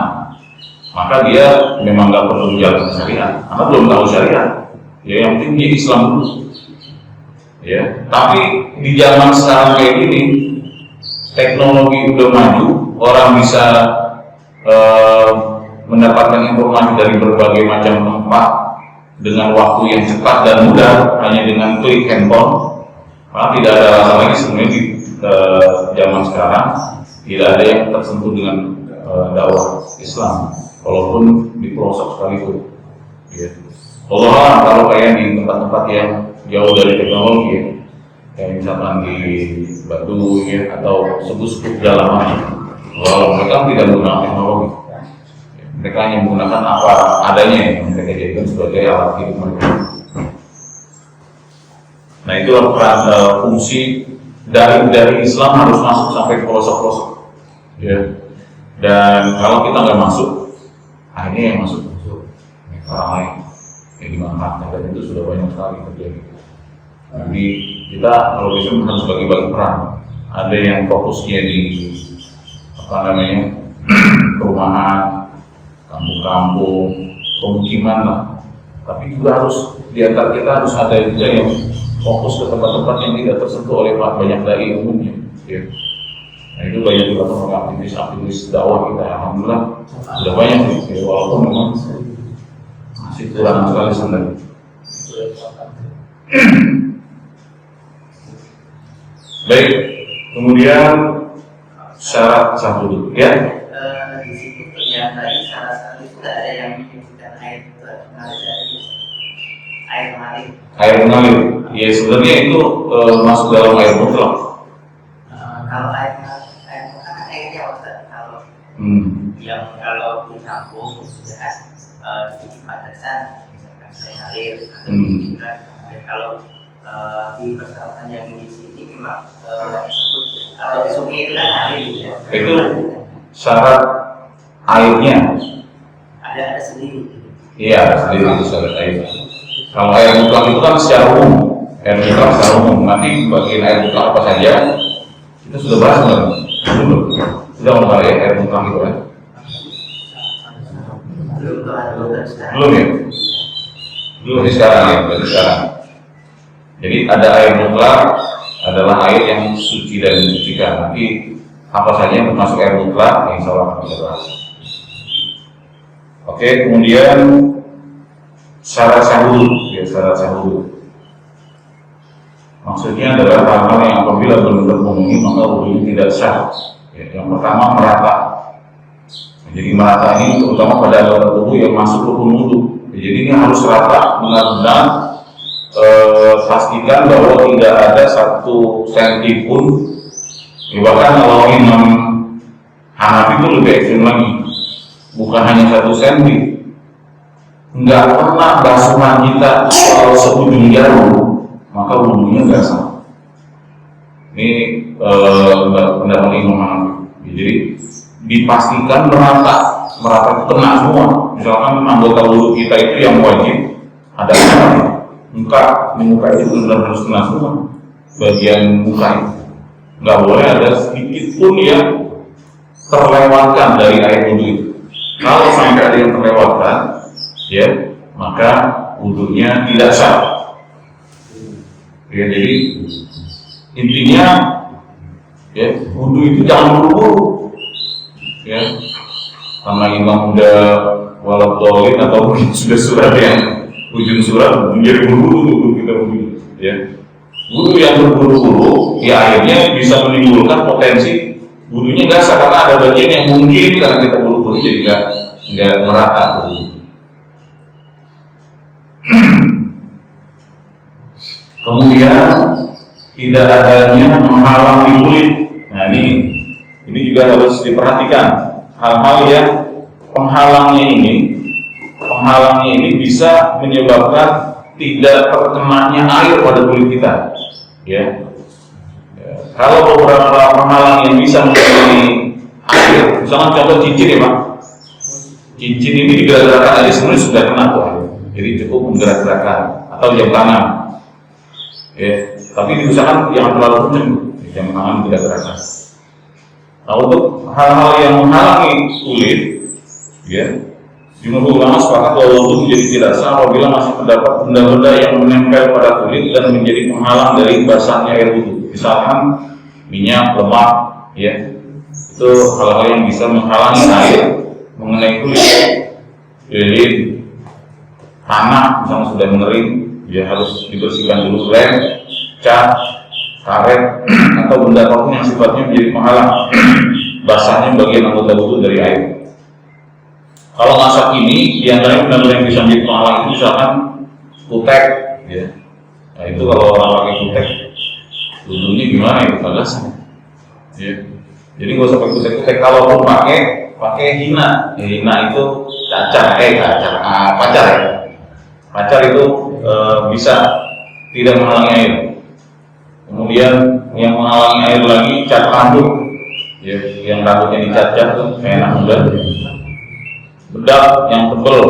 maka dia memang nggak perlu menjalankan syariat, karena belum tahu syariat. Ya, yang penting dia Islam dulu. Ya, tapi di zaman sekarang kayak gini, teknologi udah maju, orang bisa mendapatkan informasi dari berbagai macam tempat dengan waktu yang cepat dan mudah, hanya dengan klik handphone. Maka tidak ada alasan lagi sebenarnya di zaman sekarang tidak ada yang tersentuh dengan dakwah Islam, walaupun di pelosok sekalipun. Ya. Allah, kalau kayak di tempat-tempat yang jauh dari teknologi, ya, kayak misalkan di Batu, ya, atau suku-suku pedalaman, walau mereka tidak menggunakan teknologi, mereka hanya menggunakan apa adanya yang mereka jadikan sebagai alat hidup mereka. Nah, itulah peran fungsi dari Islam harus masuk sampai ke pelosok-pelosok, ya. Dan kalau kita nggak masuk, akhirnya yang masuk orang lain yang dimanfaatkan, dan itu sudah banyak sekali terjadi. Jadi kita kalau bisa harus bagi-bagi peran. Ada yang fokusnya di perumahan, kampung-kampung, pemukiman lah. Tapi juga harus di antara kita harus ada juga yang fokus ke tempat-tempat yang tidak tersentuh oleh banyak dai umumnya. Ya. Nah, itu banyak juga aktivis dakwah kita. Alhamdulillah sudah banyak, ya, walaupun memang masih kurang sekali sebenarnya. Baik, kemudian syarat sah wudu, ya. Di situ yang tadi syarat itu tidak ada yang menyebutkan air mengalir dari air mengalir. Air mengalir, ya sebenarnya itu masuk dalam air mutlak. Kalau air kan airnya Ustaz. Kalau yang kalau dicampur sudah di batasan, misalkan saya ngalir atau juga kalau di persyaratan yang di sini memang kalau di sungai itu kan air ya. Itu syarat airnya. Ada sendiri. Iya, ada sendiri itu syarat air. Kalau air mutlak itu kan secara umum, air mutlak secara umum. Nanti bagian air mutlak apa saja kita sudah bahas belum? Sudah membahas air mutlak itu kan? Belum ya? Belum sekarang ya, berarti sekarang. Jadi ada air mutlak adalah air yang suci dan mensucikan. Nanti apa saja yang termasuk air mutlak, insya Allah akan kita bahas. Oke, kemudian syarat sahur, ya syarat sahur. Maksudnya adalah hal-hal yang apabila benar-benar memenuhi maka wudunya tidak sah. Ya, yang pertama merata. Jadi merata ini terutama pada anggota tubuh yang masuk rukun wudu. Jadi ini harus rata, benar-benar pastikan bahwa tidak ada 1 senti pun. Bahkan kalau Imam Hanafi itu lebih ekstrim lagi, bukan hanya 1 senti. Nggak pernah basuhan kita kalau seujung jarum, maka wudunya nggak sah. Ini pendapat Imam Hanafi. Jadi dipastikan merata itu kena semua. Misalkan anggota wudu kita itu yang wajib ada muka itu benar-benar harus kena semua bagian muka itu. Nggak boleh ada sedikit pun yang terlewatkan dari air wudu itu. Kalau sampai ada yang terlewatkan, ya maka wudunya tidak sah. Ya, jadi intinya ya wudu itu jangan buru-buru. Ya, karena imam udah waladhdallin atau mungkin sudah surat yang ujung surat menjadi buru-buru untuk kita wudu. Ya, wudu yang berburu-buru, ya akhirnya bisa menimbulkan potensi wudunya nggak sah karena ada bagian yang mungkin karena kita buru-buru jadi nggak merata. Kemudian tidak adanya menghalangi kulit. Nah ini juga harus diperhatikan. Hal-hal yang penghalangnya ini bisa menyebabkan tidak terkenanya air pada kulit kita. Ya. Kalau beberapa penghalang yang bisa menjadi air, misalnya contoh cincin ya Pak. Cincin ini digerak-gerakkan aja sebenarnya sudah kena tuh air. Jadi cukup menggerak-gerakkan atau jam tangan. Ya, tapi diusahakan jangan terlalu kencang, jam tangan tidak gerakkan. Nah, untuk hal-hal yang menghalangi kulit, ya, jumhur ulama sepakat bahwa wudu menjadi tidak sah apabila masih terdapat benda-benda yang menempel pada kulit dan menjadi penghalang dari basahnya air wudu. Misalkan minyak, lemak, ya, itu hal-hal yang bisa menghalangi air mengenai kulit. Jadi tanah misalnya sudah mengering, ya harus dibersihkan dulu, lem, cat, karet, atau benda apapun yang sifatnya menjadi penghalang basahnya bagian anggota wudu dari air. Kalau masak ini, diantaranya benda-benda yang bisa menjadi penghalang itu misalkan kutek, ya. Nah itu kalau orang pakai kutek, wudunya gimana itu bagasnya, ya. Jadi nggak usah pakai kutek-kutek. Kalaupun pakai hina, ya, hina itu pacar ya. Pacar itu bisa tidak menghalangi air. Kemudian yang menghalangi air lagi cat rambut, ya, yang rambutnya dicat-cat tuh enak mudah. Bedak yang tebel,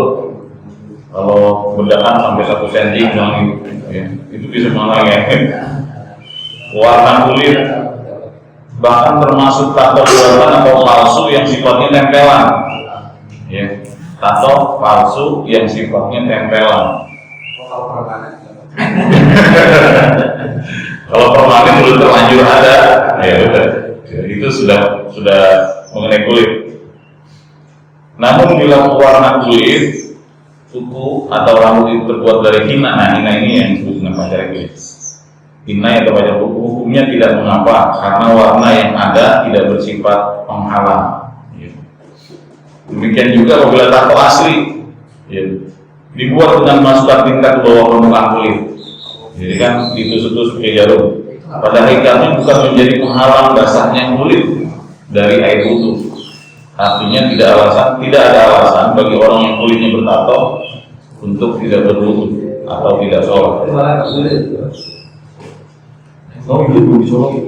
kalau bedakan sampai 1 cm misalnya, ya, itu bisa menghalangi air. Warna kulit, bahkan termasuk tato buatan atau palsu yang sifatnya tempelan, ya, tato palsu yang sifatnya tempelan. Kalau permanen belum terlanjur ada, ya udah, itu sudah mengenai kulit. Namun bila warna kulit, kuku atau rambut itu terbuat dari hina, nah hina ini yang disebut dengan pacar kulit. Hina atau pacar kuku hukumnya tidak mengapa karena warna yang ada tidak bersifat penghalang. Demikian juga apabila tato asli, ya, dibuat dengan masukkan tingkat ke bawah permukaan kulit. Jadi kan ditusuk-tusuk pakai jarum. Pada hakikatnya bukan menjadi penghalang basahnya kulit dari air wudu. Artinya tidak ada alasan bagi orang yang kulitnya bertato untuk tidak berwudu atau tidak sholat. Oh, itu sholat.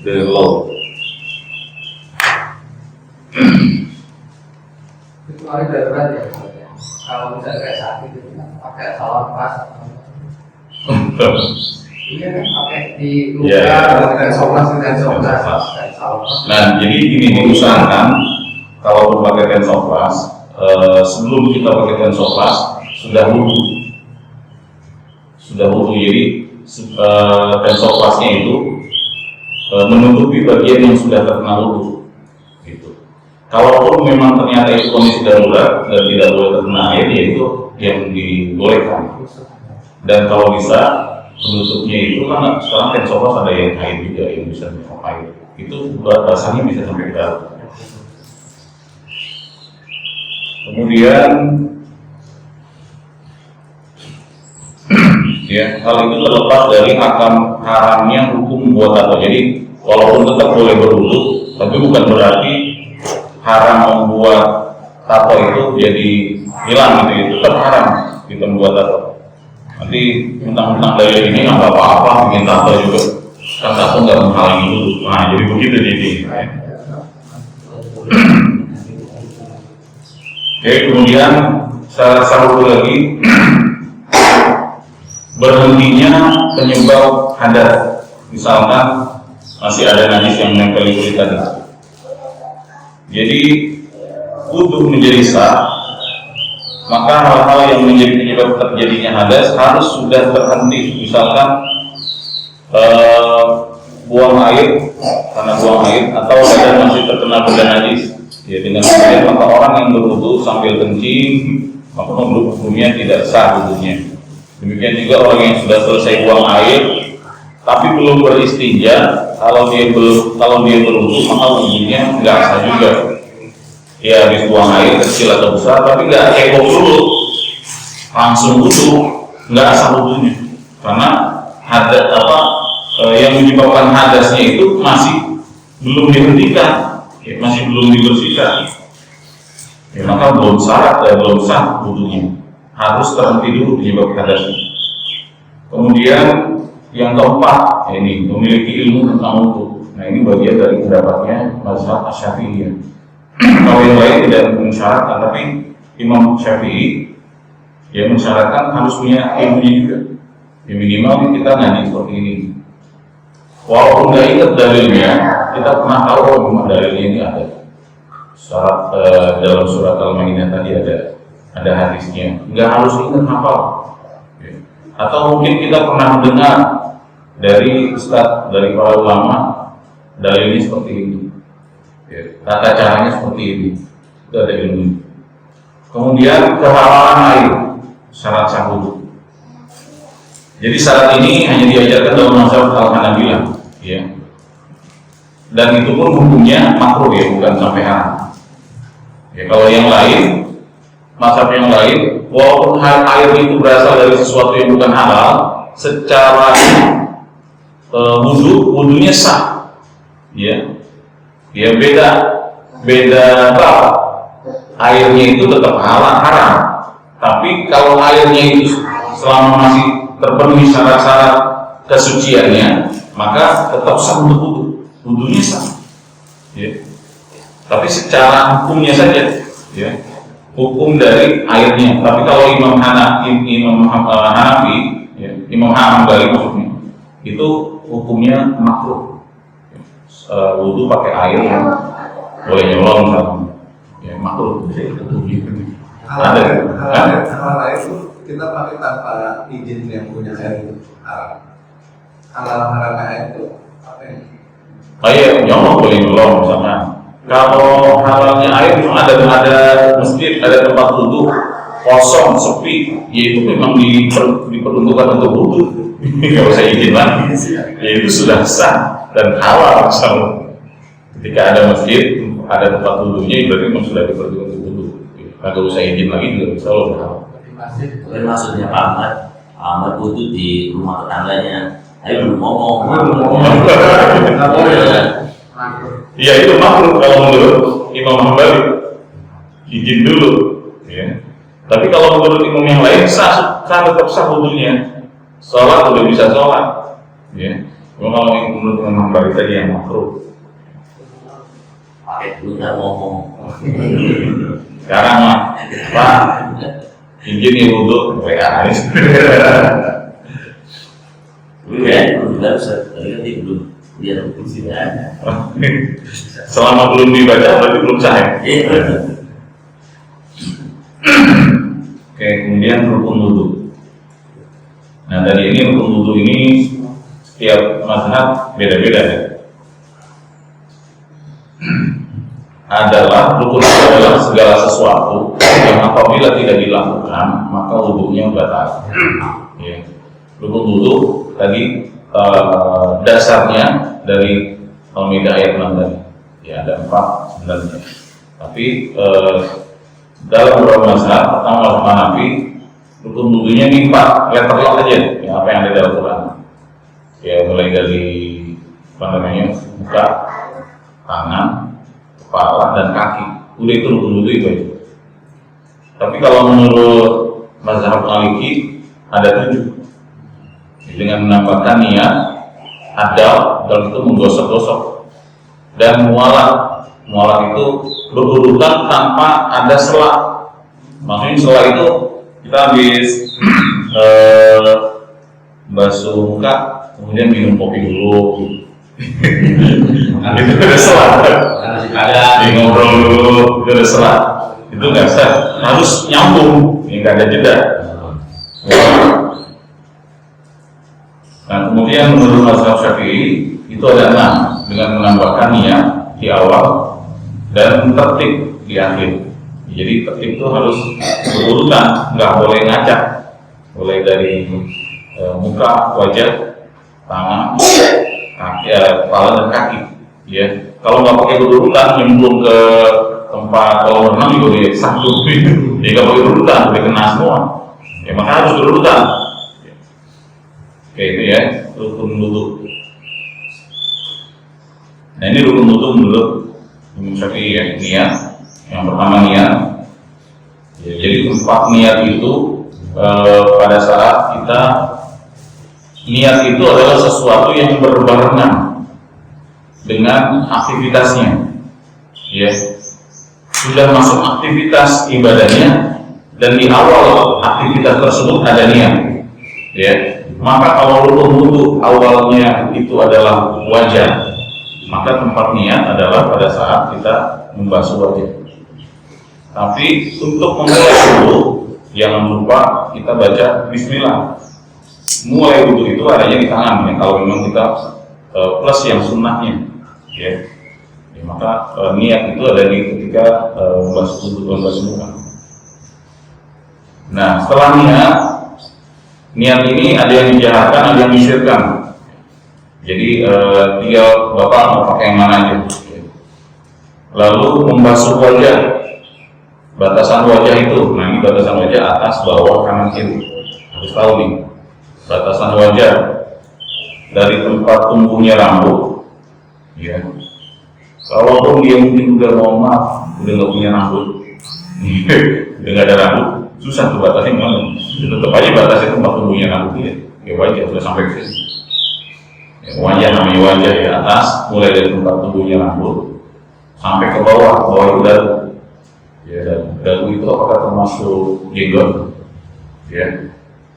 Dari law. Kecuali darurat ya. Kalau misalnya kayak sakit itu pakai salon pas. Iya kan pakai di luka dengan soplas. Nah, jadi ini diusahakan kalau berpakai tensoplas, sebelum kita pakai tensoplas sudah wudu. Jadi tensoplasnya itu menutupi bagian yang sudah terkena wudu. Gitu. Kalaupun memang ternyata itu kondisi darurat dan tidak boleh terkena air, yaitu yang dibolehkan. Dan kalau bisa penutupnya itu kan sekarang tensoplas ada yang air juga yang bisa menutup air. Itu basahnya bisa sampai ke dalam. Kemudian ya, hal itu terlepas dari haramnya hukum buat tato. Jadi walaupun tetap boleh berwudu, tapi bukan berarti haram membuat tato itu jadi hilang gitu ya. Tetap haram kita membuat tato. Nanti mentang-mentang dari ini nggak apa-apa bikin tato juga, kan tato nggak menghalangi wudu. Nah, jadi begitu jadi. Oke, kemudian satu lagi. Berhentinya penyebab hadas, misalkan masih ada najis yang menempel di kulit tadi. Jadi wudu menjadi sah, maka hal-hal yang menjadi penyebab terjadinya hadas harus sudah terhenti. Misalkan buang air karena buang air atau badan masih terkena benda najis. Ya, dengan demikian maka orang yang berwudu sambil kencing maka wudunya tidak sah wudunya. Demikian juga orang yang sudah selesai buang air tapi belum beristinja, kalau dia berwudu maka wudunya nggak sah juga. Ya, habis buang air kecil atau besar tapi nggak cebok dulu langsung wudu, nggak sah wudunya karena hadas yang menyebabkan hadasnya itu masih belum dihentikan, ya, masih belum dibersihkan. Ya, maka belum sah wudunya. Harus terhenti dulu penyebab hadasnya. Kemudian yang keempat, ini memiliki ilmu tentang wudu. Nah, ini bagian dari pendapatnya mazhab Asy-Syafi'iyah. Kalau yang lain tidak mensyaratkan, tapi Imam Syafi'i yang mensyaratkan harus punya ilmunya juga. Ya, minimal kita ngaji seperti ini. Walaupun nggak ingat dalilnya, kita pernah tahu bahwa dalilnya ini ada. Syarat dalam surat Al-Maidah tadi ada hadisnya, nggak harus ingat hafal. Atau mungkin kita pernah mendengar dari ustadz, dari para ulama, dalilnya seperti ini, tata caranya seperti ini, itu ada ilmu. Kemudian kehalalan air, syarat sah wudu. Jadi syarat ini hanya diajarkan dalam mazhab Al-Hanabilah, ya. Dan itu pun hukumnya makruh, ya, bukan sampai haram. Ya, kalau yang lain, mazhab yang lain, walaupun air itu berasal dari sesuatu yang bukan halal, secara wudunya sah, ya, beda bab. Airnya itu tetap haram, tapi kalau airnya itu selama masih terpenuhi syarat-syarat kesuciannya, maka tetap sah untuk wudu, wudunya sah, ya. Tapi secara hukumnya saja, ya. Hukum dari airnya. Tapi kalau Imam Hanafi, ya, Imam Hambali maksudnya, itu hukumnya makruh. Wudu pakai air, ya. Boleh nyolong misalnya, ya, makruh. Ada. Halal air itu kita pakai tanpa izin yang punya air itu haram. Halal air itu apa ya? Oh iya, nyolong boleh nyolong misalnya. Kalau halalnya air memang ada masjid, ada tempat wudu kosong, sepi, yaitu memang diperuntukkan untuk wudu, nggak usah izin lagi, yaitu sudah sah dan halal. Ketika ada masjid ada tempat wudhunya, berarti memang sudah diperlukan untuk wudhu. Kagak usah izin lagi juga bisa loh. Di masjid itu Mungkin maksudnya Pak Ahmad butuh di rumah tetangganya. Ayo belum ngomong. nggak boleh Iya. makruh. Iya itu makruh kalau menurut Imam Hambali, izin dulu. Ya. Tapi kalau menurut imam yang lain sah tetap sah wudhunya. Sholat udah bisa sholat. Ya. Cuma kalau menurut Imam Hambali tadi yang makruh. Pakai dulu nggak ngomong. Sekarang mah, Pak, izin nih wudhu, WA aja. Dulu ya, dulu juga bisa. Tadi kan dia belum lihat fungsinya ada. Selama belum dibaca berarti belum sah ya? Iya. Oke, kemudian rukun wudhu. Nah tadi ini rukun wudhu ini setiap mazhab beda-beda ya. Adalah rukun wudhu adalah segala sesuatu yang apabila tidak dilakukan maka wudhunya batal. Ya. Rukun wudhu tadi dasarnya dari Al-Maidah ayat 6 tadi. Ya ada 4 sebenarnya. Tapi dalam beberapa mazhab pertama mazhab Hanafi rukun wudhunya ini 4 letter lock aja ya, apa yang ada dalam Quran. Ya mulai dari muka, tangan, kepala dan kaki. Udah itu rukun wudhu itu aja. Tapi kalau menurut mazhab Maliki ada 7. Dengan menambahkan niat, adal, dan itu menggosok-gosok dan mualah. Mualah itu berurutan tanpa ada selah. Maksudnya selah itu kita habis basuh muka, kemudian minum kopi dulu. Nah, itu ada selah. Ngobrol dulu, itu ada selah. Itu nggak sah. Harus nyambung, nggak ada jeda. Nah, kemudian menurut mazhab Syafi'i itu ada 6 dengan menambahkan niat di awal dan tertib di akhir. Jadi tertib itu harus berurutan, nggak boleh ngacak. Mulai dari muka, wajah, tangan, kaki, kepala dan kaki. Ya, kalau nggak pakai berurutan, nyemplung ke tempat kolam renang juga dia satu. Jadi nggak pakai berurutan, udah kena semua. Ya maka harus berurutan. Oke itu ya rukun wudhu. Nah ini rukun wudhu menurut Imam Syafi'i ya, niat. Yang pertama niat. Ya, jadi 4 niat itu pada saat kita niat itu adalah sesuatu yang berbarengan dengan aktivitasnya. Ya sudah masuk aktivitas ibadahnya dan di awal aktivitas tersebut ada niat. Ya. Maka kalau rukun wudhu awalnya itu adalah wajah, maka tempat niat adalah pada saat kita membasuh wajah. Tapi untuk memulai wudhu jangan lupa kita baca Bismillah. Mulai wudhu itu adanya di tangan ya, kalau memang kita plus yang sunnahnya, ya. Maka niat itu ada di ketika membasuh wudhu, membasuh muka. Nah setelah niat ini ada yang dijahatkan, ada yang disyirkan. Jadi dia bapak mau pakai yang mana aja. Lalu membasuh wajah, batasan wajah itu. Nah ini batasan wajah atas, bawah, kanan, kiri. Harus tahu nih batasan wajah dari tempat tumbuhnya rambut. Ya. Kalau dia mungkin udah mohon maaf, udah nggak punya rambut, udah nggak ada rambut. Susah tuh batasnya mana? Tetap aja batasnya tempat tumbuhnya rambut ya wajah sudah sampai ke sini. Ya, wajah namanya wajah ya atas, mulai dari tempat tumbuhnya rambut sampai ke bawah itu dagu. Ya dagu itu apakah termasuk jenggot? Ya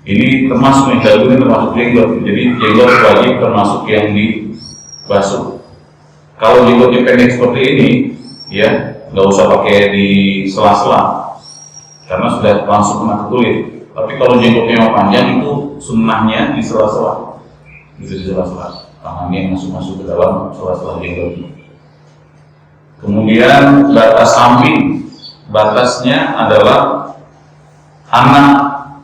ini termasuk nih, dagu ini termasuk jenggot. Jadi jenggot wajib termasuk yang dibasuh. Kalau jenggotnya pendek seperti ini, ya nggak usah pakai di sela-sela. Karena sudah langsung kena ke kulit. Tapi kalau jenggotnya yang panjang itu sunnahnya di sela-sela, itu di sela-sela, tangannya masuk ke dalam sela-sela jenggot. Kemudian batas samping, batasnya adalah anak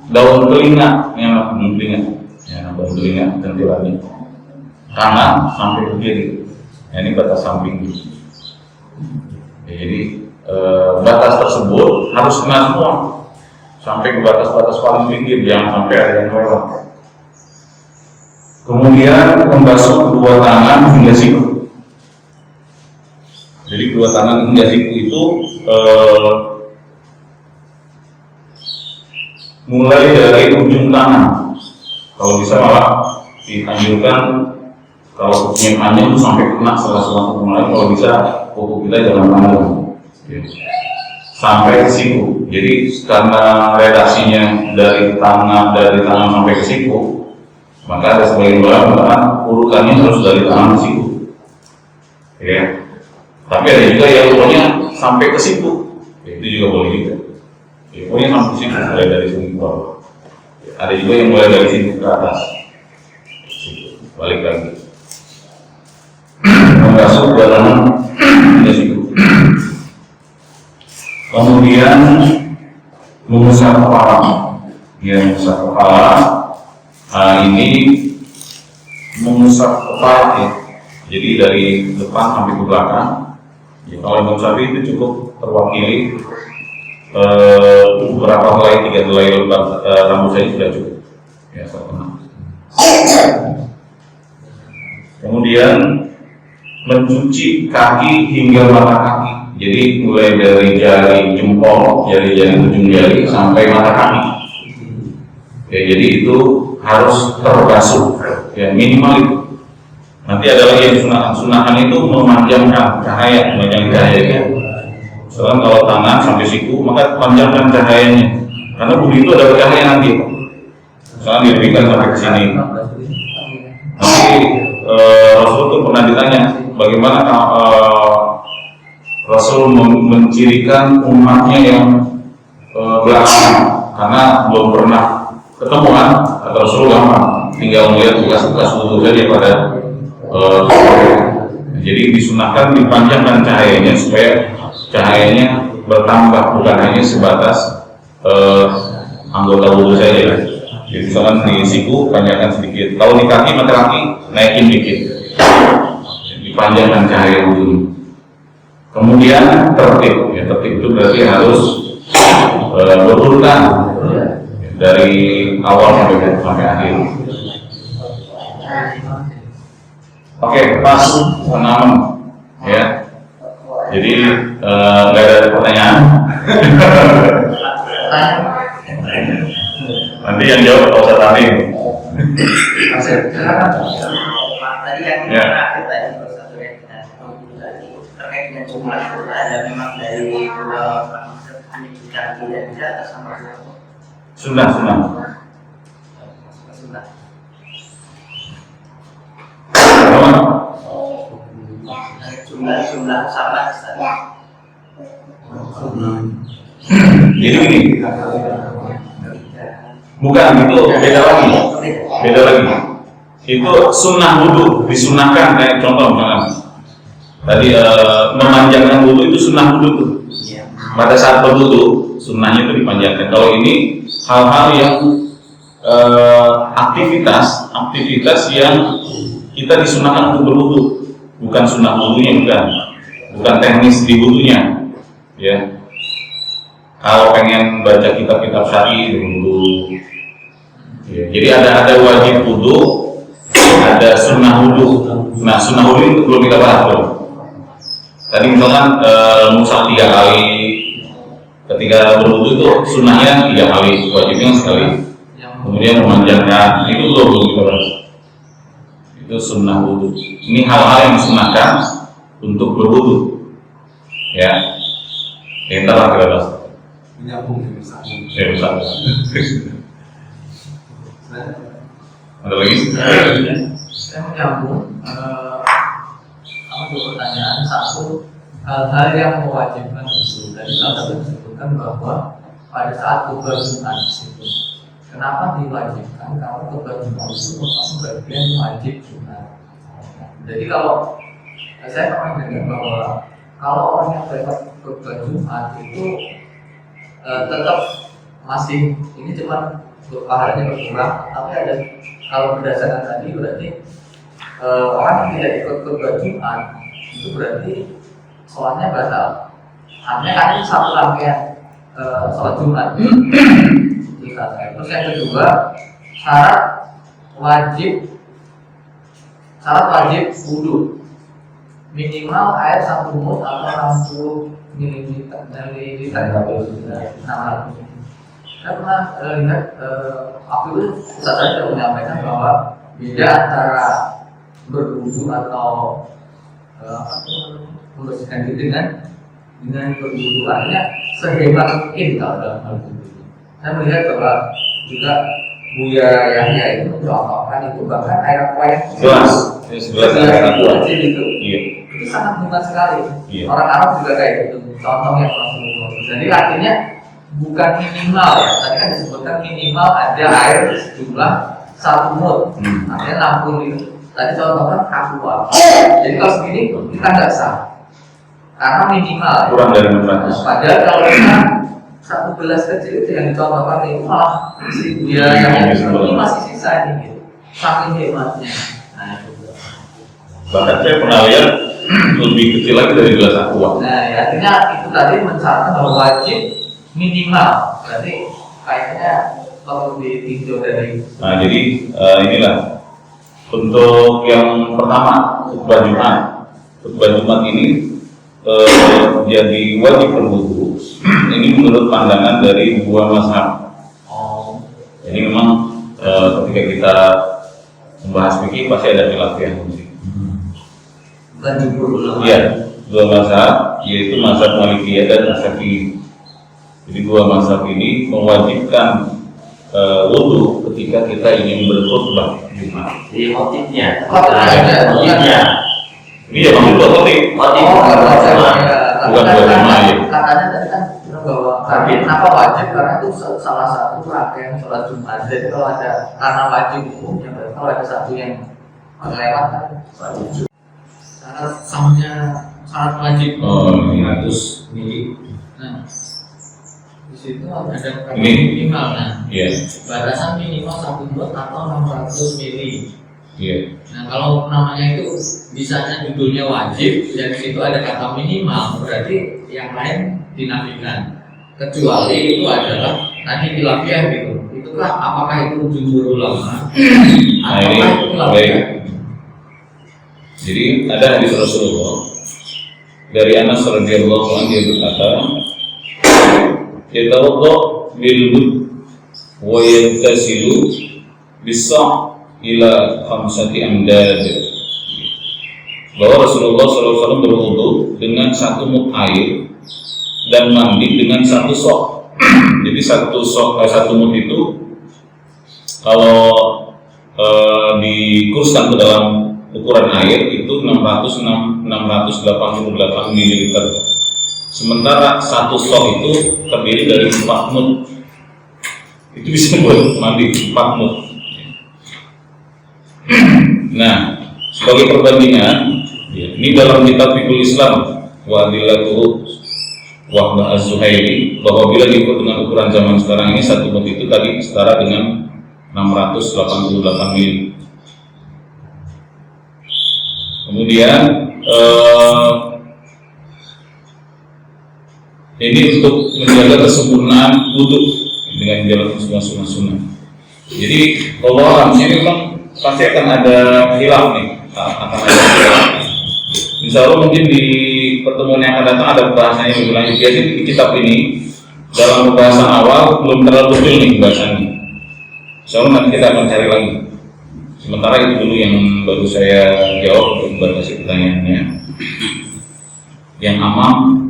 daun telinga, yang daun telinga, ya daun telinga sentilannya, kanan sampai ke kiri. Nah, ini batas samping. Ya, jadi batas tersebut harus kena semua sampai ke batas-batas paling pinggir, jangan sampai ada yang lewat. Kemudian membasuh kedua tangan hingga siku. Jadi kedua tangan hingga siku itu mulai dari ujung tangan. Kalau bisa malah dianjurkan kalau kukunya panjang itu sampai kena salah kuku lain. Kalau bisa kuku kita jangan panjang, sampai ke siku. Jadi karena redaksinya dari tangan sampai ke siku, maka ada sebagian ulama urutannya harus dari tangan ke siku. Ya. Tapi ada juga yang pokoknya sampai ke siku, itu juga boleh juga. Ya, pokoknya sampai ke siku, mulai dari sini ke bawah. Ada juga yang mulai dari sini ke atas. Balik lagi. Membasuh kedua tangan hingga siku. Kemudian mengusap kepala. Ya, mengusap kepala. Ini mengusap kepala ya. Jadi dari depan sampai ke belakang. Ya, kalau Imam Syafi'i itu cukup terwakili beberapa helai, 3 helai rambut saya sudah cukup. Ya, kemudian mencuci kaki hingga mata kaki. Jadi mulai dari jari jempol, jari-jari ujung jari sampai mata kaki. Ya, jadi itu harus terbasuh. Ya, minimal itu. Nanti ada lagi yang sunahan itu memanjangkan cahaya, Soalnya kalau tangan sampai siku, maka panjangkan cahayanya. Karena bumi itu ada cahaya nanti. Soalnya diberikan sampai ke sini. Nanti Rasul itu pernah ditanya, bagaimana Rasul mencirikan umatnya yang belakangan, karena belum pernah ketemu kan, kata Rasul gampang, tinggal melihat bekas-bekas wudhu saja pada jadi disunahkan dipanjangkan cahayanya supaya cahayanya bertambah, bukan hanya sebatas anggota wudhu saja. Jadi misalkan di siku panjangkan sedikit, kalau di kaki mata kaki naikin dikit, dipanjangkan cahaya wudhu. Kemudian tertib, ya tertib itu berarti harus berurutan dari awal sampai akhir. Oke, pas 6 ya. Jadi nggak ada pertanyaan. Nanti yang jawab Pak Ustadz Tadi. Tadi yang terakhir tadi satu yang terkait dengan jumlah ada memang dari pendidikan tidak bisa atau sama Sunnah. jumlah sama Jadi gini, bukan itu beda lagi. Itu sunnah wudhu, disunahkan kayak contoh misalkan tadi memanjangkan wudhu itu sunnah wudhu tuh. Pada saat berwudhu sunnahnya itu dipanjangkan. Kalau ini hal-hal yang aktivitas yang kita disunahkan untuk berwudhu, bukan sunnah wudhunya, bukan teknis di wudhunya, ya. Kalau pengen baca kitab-kitab syar'i berwudhu, ya. Jadi ada wajib wudhu, ada sunnah wudhu. Nah, sunnah wudhu itu belum kita bahas belum. Tadi misalkan musak 3 kali, ketika berwudhu itu sunnahnya 3 kali, wajibnya sekali. Kemudian memanjangkan, itu belum kita bahas. Itu sunnah wudhu. Ini hal-hal yang disunahkan untuk berwudhu, ya. Kita lah kita bahas. Menyambung ya, misalnya. Ya, bisa. Ada lagi? Saya menyambung dua pertanyaan. Satu, hal-hal yang mewajibkan itu. Tadi saudara disebutkan bahwa pada saat khutbah Jumat itu, kenapa diwajibkan? Karena khutbah Jumat itu merupakan bagian wajib Jumat. Jadi kalau saya pernah dengar bahwa kalau orang yang berangkat khutbah Jumat itu tetap masih ini cuma pahalanya berkurang, tapi ada kalau berdasarkan tadi berarti orang yang tidak ikut khutbah Jumat itu berarti sholatnya batal. Artinya kan ini satu rangkaian sholat Jumat. Terus yang kedua, syarat wajib wudhu minimal air 1 mut atau 60 mililiter dari 600. Saya pernah lihat waktu itu Ustaz saya sudah menyampaikan bahwa beda antara berwudhu atau membersihkan diri dengan berwudhu, artinya sehemat mungkin kalau dalam hal itu. Saya melihat bahwa juga Buya Yahya itu mencontohkan itu bahkan air aqua yang jelas air aqua itu sangat hemat sekali. Orang Arab juga kayak gitu, contohnya Rasulullah. Jadi artinya bukan minimal ya, tadi kan disebutkan minimal ada air sejumlah 1 mut, artinya 60 liter. Tadi contohkan aqua. Jadi kalau segini kita nggak sah karena minimal kurang dari 600. Padahal kalau kita 1 gelas kecil itu yang dicontohkan itu malah si Buya yang ini masih sisa ini gitu. Saking hematnya. Nah, itu. Bahkan saya pernah lihat lebih kecil lagi dari gelas aqua. Nah, ya, artinya itu tadi mencatat bahwa wajib minimal. Berarti kayaknya perlu ditinjau dari. Nah, jadi inilah untuk yang pertama khutbah Jumat. Khutbah Jumat ini jadi wajib berwudu. Ini menurut pandangan dari 2 mazhab. Jadi memang ketika kita membahas fikih pasti ada khilafiyah. Bukan jumhur ulama. Iya, 2 mazhab, yaitu mazhab Malikiyah dan Syafi'i. Jadi 2 mazhab ini mewajibkan wudu ketika kita ingin berkhutbah Jumat. Di motifnya. Motifnya. Iya, maksud khotib. Motif. Bukan buat jemaah ya. Katanya tadi kan bahwa kenapa wajib, karena itu salah satu rangkaian sholat Jumat. Jadi kalau ada karena wajib hukumnya, kalau ada satu yang melewat kan wajib. Syarat wajib 500 mili. Nah, di situ ada Ini? minimal. Nah, Iya. batasan minimal 1 mut atau 600 mili. Iya. Nah, kalau namanya itu bisanya judulnya wajib dan di situ ada kata minimal, berarti yang lain dinafikan. Kecuali itu adalah tadi khilafiyah gitu. Itulah apakah itu jumhur ulama? Nah, ini baik. Jadi ada hadis Rasulullah dari Anas radhiyallahu anhu, dia berkata, "Yatawadda bil wud wa yaghtasilu bis-sa' ila 5 amdad." Bahwa Rasulullah SAW berwudu dengan 1 mut air dan mandi dengan 1 sok. Jadi 1 mut itu kalau dikurskan ke dalam ukuran air itu 688 ml. Sementara 1 sok itu terdiri dari 4 mut. Itu bisa buat mandi 4 mut. Nah, sebagai perbandingan, ini dalam kitab Fiqhul Islam wa adillatuhu wa Az-Zuhaili, bahwa bila diukur dengan ukuran zaman sekarang ini 1 mut itu tadi setara dengan 688 ml. Kemudian ini untuk menjaga kesempurnaan wudu dengan menjalankan sunnah-sunnah. Jadi Allah ini memang pasti akan ada khilaf nih, akan ada khilaf. Insya Allah mungkin di pertemuan yang akan datang ada pembahasannya yang lebih lanjut. Jadi di kitab ini dalam pembahasan awal belum terlalu detail nih pembahasannya. Insya Allah nanti kita akan cari lagi. Sementara itu dulu yang baru saya jawab untuk membatasi pertanyaannya. Yang amam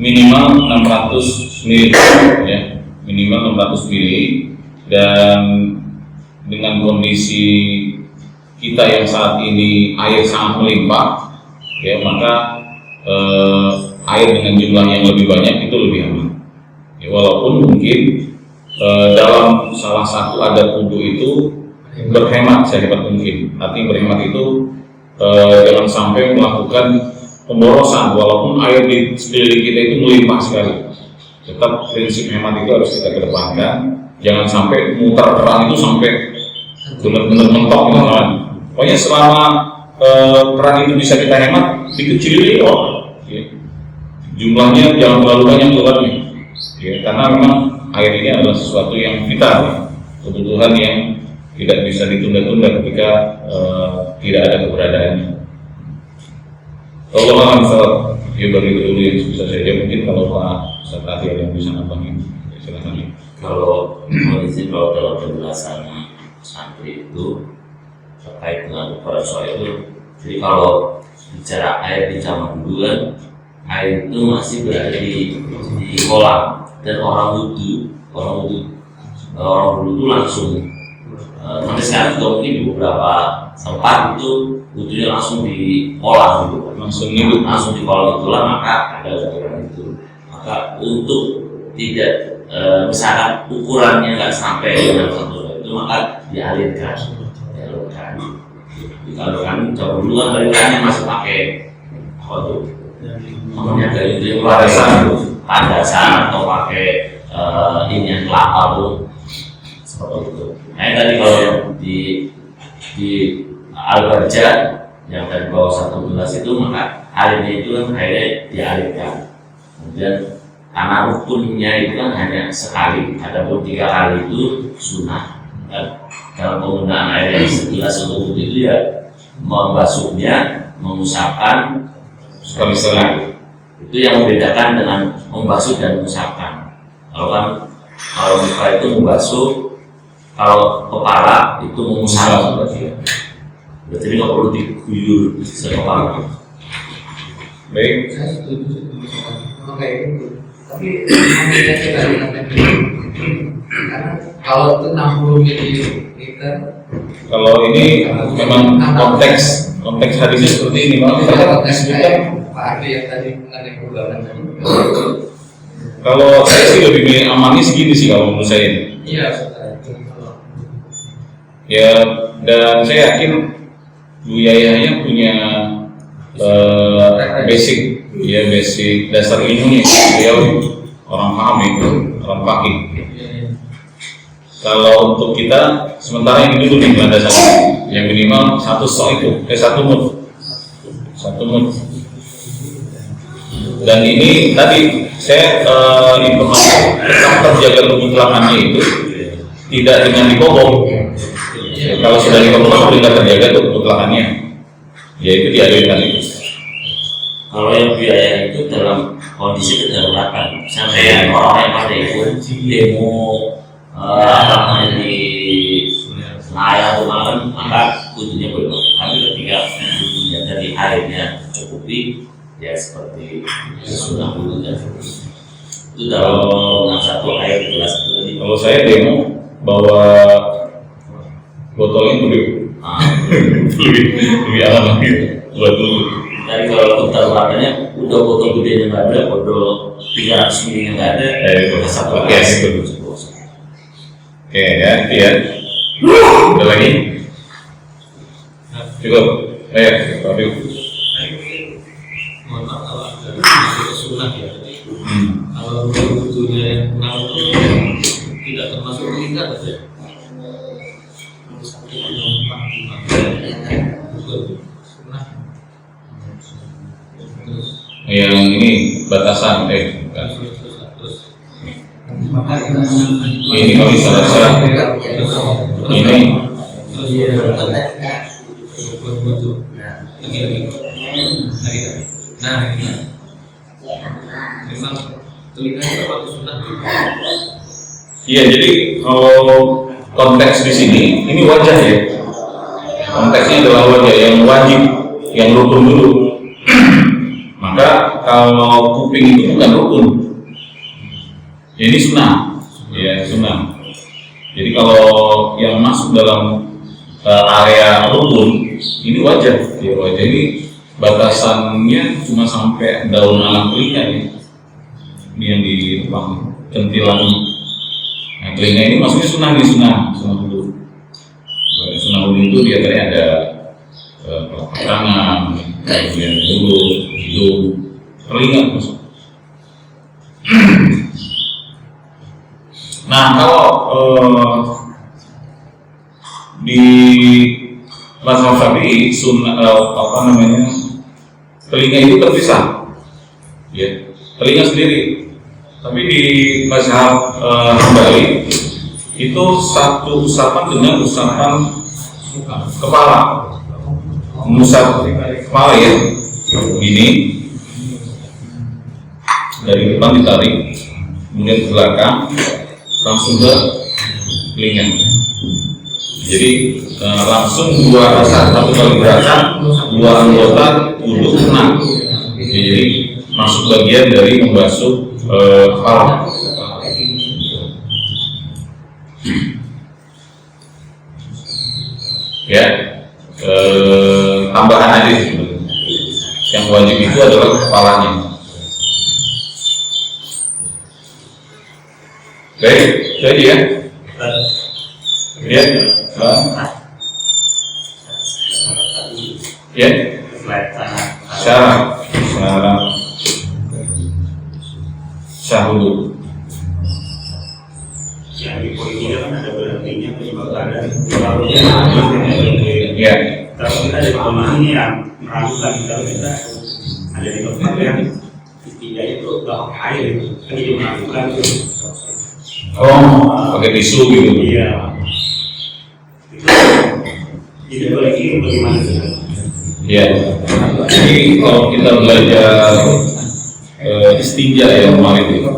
minimal 600 ml ya, minimal 600 ml, dan dengan kondisi kita yang saat ini air sangat melimpah ya, maka air dengan jumlah yang lebih banyak itu lebih aman ya, walaupun mungkin dalam salah satu adat wudu itu berhemat sehebat mungkin. Artinya berhemat itu jangan sampai melakukan pemborosan walaupun air di sekeliling kita itu melimpah sekali. Tetap prinsip hemat itu harus kita kedepankan. Jangan sampai muter keran itu sampai benar-benar mentok gitu kan. Pokoknya selama keran itu bisa kita hemat, dikecilin ya. jumlahnya jangan terlalu banyak keluarnya, ya, karena memang air ini adalah sesuatu yang vital, kebutuhan yang tidak bisa ditunda-tunda ketika tidak ada keberadaannya. Allah alam salat, ya bagi dulu yang bisa saja, mungkin kalau Pak Ustaz Adi ada yang bisa nambahin, silakan. Kalau kondisi kalau dalam penjelasan santri itu terkait dengan ukuran soal itu, jadi kalau bicara air di zaman dulu kan, air itu masih berada di kolam, dan orang wudhu itu langsung sampai sekarang juga mungkin di beberapa tempat itu wudhunya langsung di kolam gitu, langsung di kolam itulah, maka ada ukuran itu. Maka untuk tidak misalkan ukurannya nggak sampai dengan satu itu, maka dialirkan. Kalau kan jauh dulu kan alirannya masih pakai apa tuh? Namanya dari itu padasan atau pakai ini yang kelapa tuh seperti itu. Nah tadi kalau yang di Al-Barja yang dari bawah 1 gelas itu, maka airnya itu kan airnya dialirkan. Kemudian karena rukunnya itu kan hanya sekali, adapun 3 kali itu sunnah. Dan dalam penggunaan air yang segelas untuk wudhu itu ya membasuhnya, mengusapkan sekali-sekali. Itu yang membedakan dengan membasuh dan mengusapkan. Kalau muka itu membasuh, kalau kepala itu mengusap berarti ya. Berarti nggak perlu diguyur sekepala. Baik. Saya setuju sama kayak gitu. Tapi membedakan dari karena kalau itu 60 ml. Kalau ini memang konteks hadisnya seperti ini, Pak. Konteks kayak Pak Ardi yang tadi mengenai perubahan tadi. Kalau saya sih lebih milih amannya segini sih kalau menurut saya ini. Iya, Ya, dan saya yakin Bu Yayahnya punya basic dasar ilmunya. Beliau orang paham itu, orang fakih. Kalau untuk kita, sementara ini dulu nih landasannya, yang minimal 1 sok itu, 1 mud. Dan ini tadi saya informasi terjaga kemutlakannya itu tidak dengan dikobong. Kalau sudah dikobong tidak terjaga kemutlakannya, yaitu dialirkan itu. Kalau yang biaya itu dalam kondisi kedaruratan, misalnya orang yang pada ikut demo di Senayan kemarin, maka wudhunya boleh. Tapi ketika wudhunya dari airnya cukupi, ya seperti sunnah wudhu dan itu dalam satu air gelas itu tadi. Kalau saya demo bawa botolnya lebih aman lagi buat dulu. Tadi kalau kedaruratannya udah botol gedenya nggak ada, botol 300 ml nggak ada, satu gelas itu. Oke ya, itu ya. Ada lagi? Cukup. Ayo, Pak Biu. Mohon maaf kalau ada sunnah ya. Kalau wudhunya yang 6 itu tidak termasuk meningkat saja. Yang ini batasan, bukan. Ini kalau misalnya ini memang telinga itu waktu sunnah. Iya, jadi kalau konteks di sini ini wajah ya. Konteksnya adalah wajah yang wajib, yang rukun dulu. Maka kalau kuping itu bukan rukun. Ini sunnah, ya sunnah. Jadi kalau yang masuk dalam area rukun ini wajah, ya wajah ini batasannya cuma sampai daun alam telinga ya. Ini yang di depan centilan. Nah, telinga ini maksudnya sunnah dulu. Sunnah dulu itu biasanya ada telapak tangan, kemudian mulut, hidung, telinga masuk. Nah, kalau di mazhab Syafi'i sunnah telinga itu terpisah, ya. telinga sendiri. Tapi di mazhab Hambali itu satu usapan dengan usapan kepala, mengusap kepala ya, begini, dari depan ditarik, kemudian ke belakang, langsung ke telinga. Jadi langsung dua satu kali gerakan, dua anggota untuk kena. Jadi masuk bagian dari membasuh kepala. Ya, tambahan aja sih sebenarnya. Yang wajib itu adalah kepalanya. Baik, itu aja ya. Ya, ya. Syahulu. Yang di poinnya kan ada berhentinya penyebabkan Ya. Kalau kita ada pemahaman yang meragukan, kalau kita ada di tempat yang tidak itu nggak pakai air, kan jadi meragukan tuh. Oh, pakai tisu gitu. Iya. Jadi kalau ini bagaimana sih? Ya. Jadi kalau kita belajar istinja ya kemarin itu,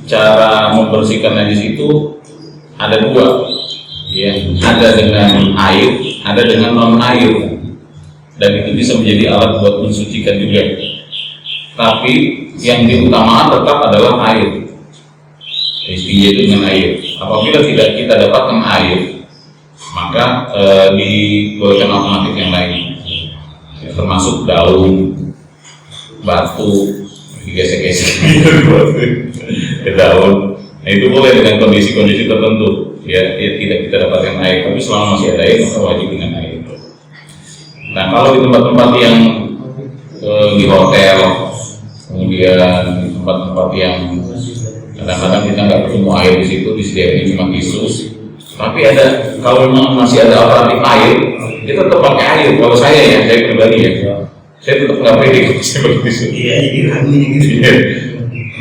cara membersihkan najis itu ada dua, ya, ada dengan air, ada dengan non air, dan itu bisa menjadi alat buat mensucikan juga. Tapi yang diutamakan tetap adalah air. Istinja itu dengan air. Apabila tidak kita dapatkan air, maka dibolehkan alternatif yang lain, ya, termasuk daun, batu, digesek-gesek ke daun. Nah, itu boleh dengan kondisi-kondisi tertentu, ya, tidak kita dapatkan air, tapi selama masih ada air maka wajib dengan air. Nah, kalau di tempat-tempat yang di hotel, kemudian di tempat-tempat yang kadang-kadang kita nggak ketemu air di situ, disediakan cuma tisu. Tapi ada, kalau memang masih ada alternatif air, kita tetap pakai air. Kalau saya pribadi ya, saya tetap nggak pede saya pakai tisu. Iya, jadi ragunya gitu.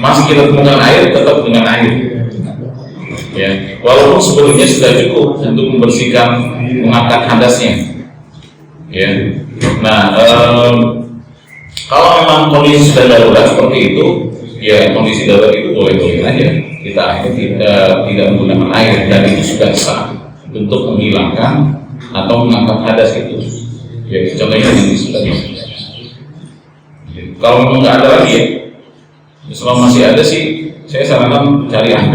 Masih kita temukan air, tetap dengan air. Ya, walaupun sebelumnya sudah cukup untuk membersihkan, mengangkat hadasnya. Ya, nah kalau memang kondisi sudah darurat seperti itu, ya kondisi darurat itu boleh-boleh aja. Kita akhirnya tidak menggunakan air, dan itu sudah sah untuk menghilangkan atau mengangkat hadas itu. Ya, contohnya ini sudah bisa. Kalau memang nggak ada lagi ya, selama masih ada sih, saya sarankan cari air.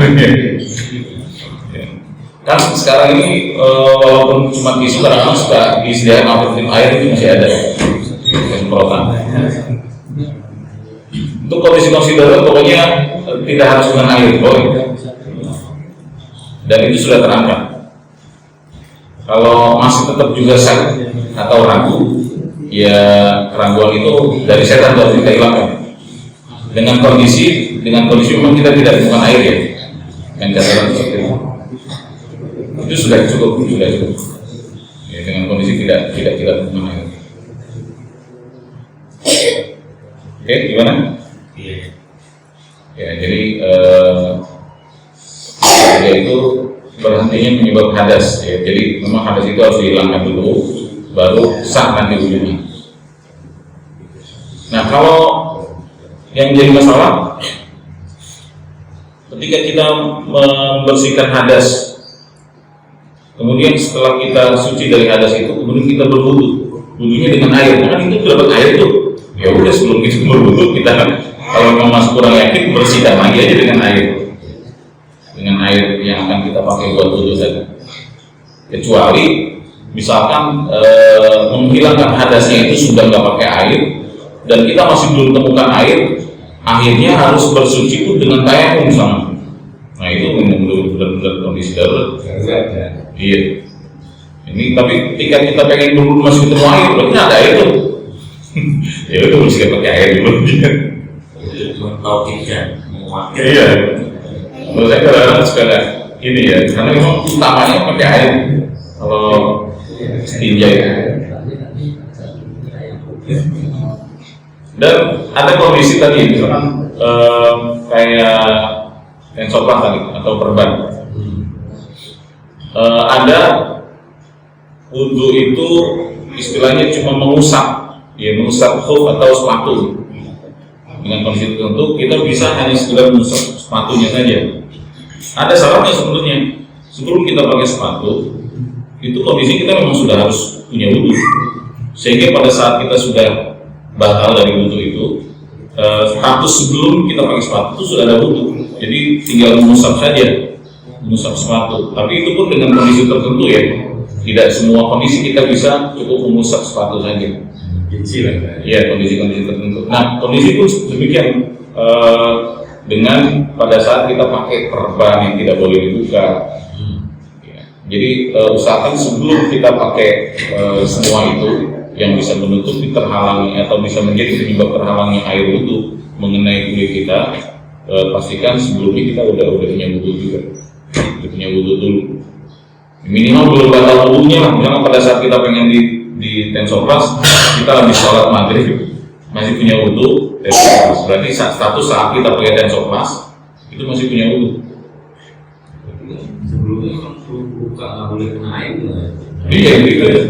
Kan sekarang ini walaupun cuma tisu, kadang-kadang suka disediakan alternatif air itu masih ada semprotan. Untuk kondisi-kondisi darurat pokoknya tidak harus dengan air, boleh. Dan itu sudah terangkat. Kalau masih tetap juga sakit atau ragu, ya keraguan itu dari setan harus kita hilangkan. Dengan kondisi memang kita tidak temukan air ya, yang catatan seperti itu sudah cukup. Ya, dengan kondisi tidak kita temukan air. Oke, gimana? Ya, jadi itu berhentinya menyebab hadas. Ya, jadi memang hadas itu harus dihilangkan dulu, baru sah nanti wujudnya. Nah, kalau yang jadi masalah ketika kita membersihkan hadas, kemudian setelah kita suci dari hadas itu, kemudian kita berwudu, wudunya dengan air, kan itu dapat air tuh. Ya udah, sebelum kita berwudu, kita kalau memang masih kurang yakin, bersihkan lagi aja dengan air yang akan kita pakai buat wudu tadi. Kecuali misalkan menghilangkan hadasnya itu sudah nggak pakai air, dan kita masih belum temukan air, akhirnya harus bersuci itu dengan tayamum sama. Nah, itu benar-benar kondisi darurat. Iya. Ini tapi ketika kita pengen berwudu masih ketemu air, berarti ada air tuh. Ya udah, mesti pakai air dulu. Tahu tidak memakai. Iya. Menurut saya kadang-kadang suka ini ya, karena memang utamanya pakai air kalau istinja itu. Dan ada kondisi tadi, misalkan kayak tensopan tadi atau perban. Ada wudhu itu istilahnya cuma mengusap, ya mengusap khuf atau sepatu. Dengan kondisi tertentu kita bisa hanya sekedar mengusap sepatunya saja. Ada syaratnya sebenarnya. Sebelum kita pakai sepatu, itu kondisi kita memang sudah harus punya wudhu. Sehingga pada saat kita sudah batal dari wudhu itu, status sebelum kita pakai sepatu itu sudah ada wudhu. Jadi tinggal mengusap saja, mengusap sepatu. Tapi itu pun dengan kondisi tertentu ya. Tidak semua kondisi kita bisa cukup mengusap sepatu saja. Iya, kondisi-kondisi tertentu. Nah, kondisi pun demikian. Dengan pada saat kita pakai perban yang tidak boleh dibuka. Ya. Jadi usahakan sebelum kita pakai semua itu yang bisa menutupi terhalangi atau bisa menjadi penyebab terhalangnya air wudhu mengenai kulit kita, pastikan sebelumnya kita udah punya wudhu juga, udah punya wudhu dulu. Minimal belum batal wudhunya lah. Misalnya pada saat kita pengen di tensoplast, kita habis sholat maghrib masih punya wudhu, berarti status saat kita pakai tensoplast itu masih punya wudhu. Sebelumnya kan buka nggak boleh kena air. Iya,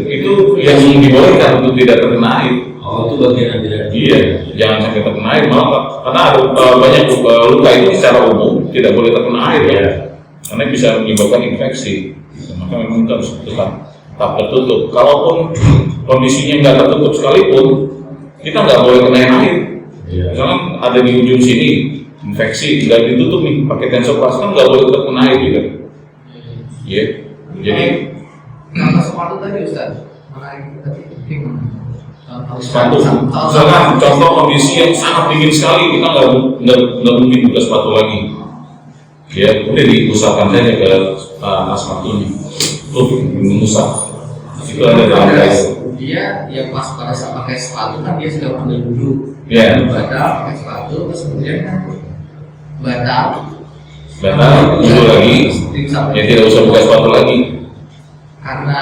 itu yang dibolehkan untuk tidak terkena air. Oh, itu bagian yang tidak. Iya, jangan sampai terkena air, malah karena ada banyak luka itu secara umum tidak boleh terkena air ya, karena bisa menyebabkan infeksi. Maka memang harus tetap tertutup. Kalaupun kondisinya nggak tertutup sekalipun, kita nggak boleh kena air. Misalkan ada di ujung sini infeksi, nggak ditutup nih pakai tensoplast kan nggak boleh terkena air juga. Iya, jadi Kalau sepatu tadi Ustaz, menarik tadi sepatu. Misalkan contoh kondisi yang sangat dingin sekali, kita nggak mungkin buka sepatu lagi. Ya, udah diusapkan saja ke atas sepatunya. Mengusap. Itu ada dalam dia yang pas pada saat pakai sepatu kan dia sudah ambil dulu. Ya. Batal pakai sepatu terus kemudian kan batal dulu lagi. Ya tidak usah buka sepatu lagi. Karena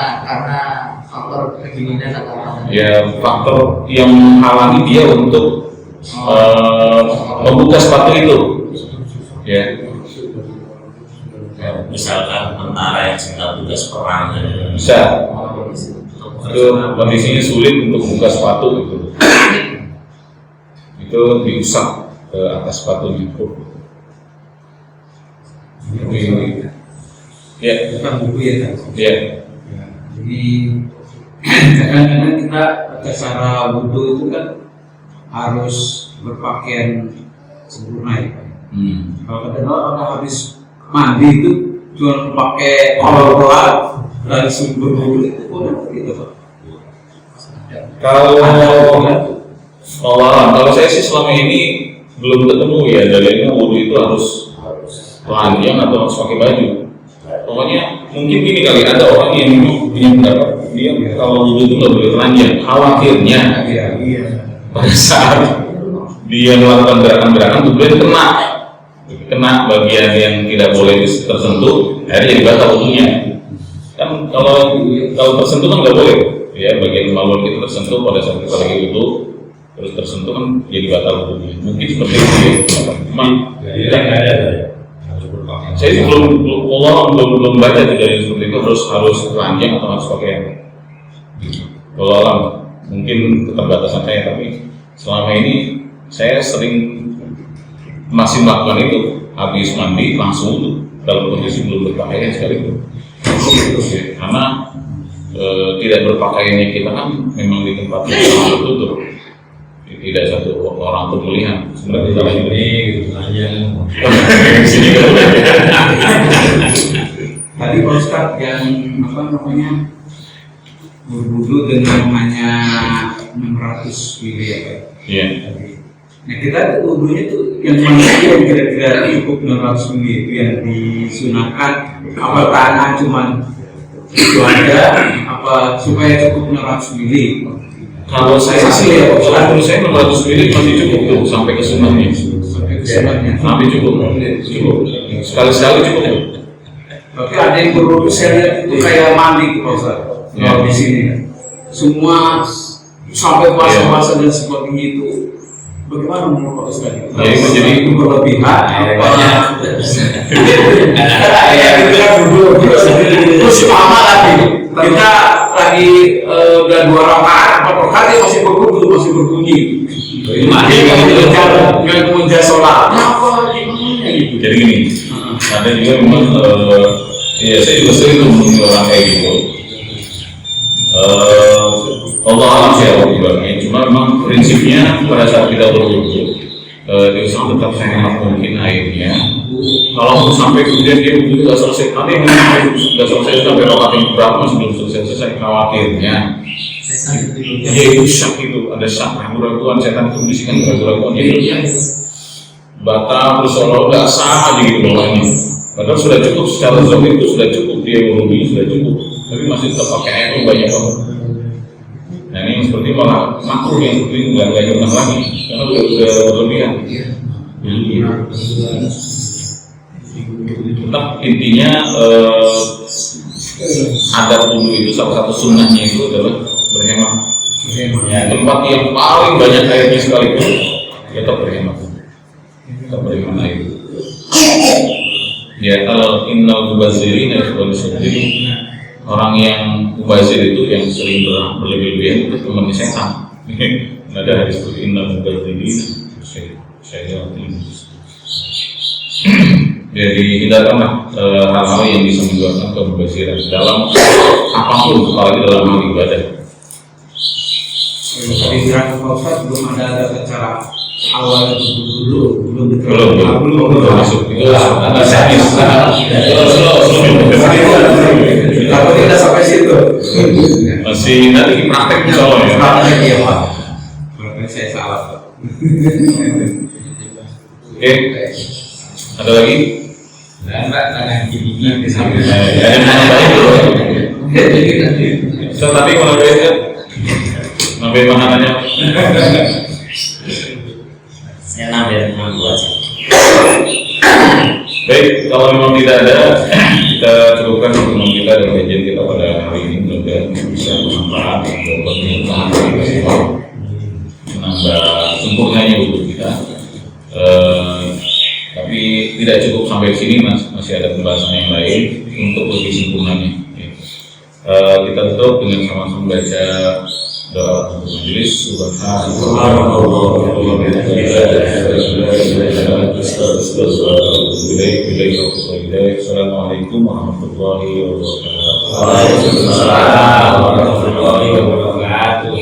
faktor kedinginan atau apa? Ya, faktor yang menghalangi dia untuk membuka sepatu itu. Ya. Misalkan tentara yang sedang tugas perang, Bisa. Itu kondisinya sulit untuk buka sepatu gitu. Itu diusap ke atas sepatunya. Ya. Bukan buku ya kan? Ya. Jadi kadang-kadang kita cara wudhu itu kan harus berpakaian sempurna ya Pak. Kalau kadang-kadang orang habis mandi itu cuma pakai kolor doang dan sumber wudhu itu boleh gitu Pak. Kalau saya sih selama ini belum ketemu ya dalilnya wudhu itu harus telanjang atau harus pakai baju. Pokoknya mungkin gini kali, ada orang yang punya pendapat dia kalau wudhu itu nggak boleh telanjang. Khawatirnya pada saat dia melakukan gerakan-gerakan tubuhnya kena bagian yang tidak boleh tersentuh, akhirnya jadi batal wudhunya. Kan kalau tersentuh kan nggak boleh. Ya, bagian kemaluan kita tersentuh pada saat kita lagi wudhu, terus tersentuh kan jadi batal wudhunya. Mungkin seperti itu ya. Memang saya belum baca dari seperti itu harus telanjang atau harus pakai. Kalau mungkin keterbatasan saya, tapi selama ini saya sering masih melakukan itu, habis mandi langsung wudhu dalam kondisi belum berpakaian sekalipun. Karena tidak berpakaiannya kita kan memang di tempat yang tertutup, tidak satu orang pun melihat. Sebenarnya salah ini sini kan. Tadi Pak Ustadz yang berwudhu dengan hanya 600 ml ya Pak. Iya. Nah kita wudhunya itu yang mana yang kira-kira cukup 600 ml itu yang disunahkan, apa tanah cuman itu aja, apa supaya cukup 600 ml? Kalau saya sih, kalau menurut saya 600 ml masih cukup tuh sampai ke sunahnya. Sampai cukup. Sekali-sekali cukup. Tapi ada yang berwudhu saya lihat itu kayak mandi Pak Ustadz. Kalau di sini semua sampai puasa-puasa dan seperti itu. Bagaimana menurut Pak Ustaz? Jadi itu berlebihan. banyak. Terus lama lagi kita lagi udah 2 rakaat, 4 rakaat dia masih berbunyi. Nggak kemudian sholat. Apa gimana gitu? Jadi gini, ada juga memang ya saya juga sering menemui orang kayak gitu. Allah alam siapa bilangnya, cuma memang prinsipnya pada saat kita berwudu diusahakan tetap sehemat mungkin airnya. Kalau sampai kemudian dia wudu nggak selesai, nanti nggak selesai sampai rakaat yang berapa masih belum selesai khawatirnya. Ya itu syak, itu ada syak, ragu-raguan, setan itu bisikan ragu-raguan, jadi batal terus seolah nggak sah aja gitu bawahnya. Padahal sudah cukup secara zahir itu sudah cukup, dia wudu sudah cukup, tapi masih tetap pakai air itu banyak banget. Nah ini seperti malah makruh yang seperti nggak nyunnah lagi karena udah berlebihan. Tetap intinya adat wudu itu salah satu sunnahnya itu adalah berhemat. Ya, tempat yang paling banyak airnya sekalipun tetap berhemat. Tetap berhemat air. Ya, kalau innal mubazzirina ikhwanuddin, orang yang mubazir itu yang sering berlebih-lebihan itu temannya setan. Ada hadis seperti innal mubazzirina syaitanun. Jadi hindarkanlah hal-hal yang bisa menyebabkan kemubaziran dalam apapun, apalagi dalam hal ibadah. Tadi bilang Pak Ustaz belum ada cara awal dulu, Belum masuk itu ada teknis. Kalau tidak sampai situ, Masih nanti praktek insya Allah ya. praktek ya Pak. Berarti saya salah Pak. Oke, ada lagi? So tadi mau nambahin kan? Nambahin makanannya? Saya nambahin aja. Baik, kalau memang tidak ada, kita cukupkan pertemuan kita dan kajian kita pada hari ini. Mudah-mudahan bisa bermanfaat buat pengetahuan kita, menambah sempurnanya untuk kita. Tapi tidak cukup sampai di sini, masih ada pembahasan yang lain untuk lebih sempurnanya. Kita tutup dengan sama-sama baca doa untuk majelis. Assalamualaikum warahmatullahi wabarakatuh. Waalaikumsalam warahmatullahi wabarakatuh.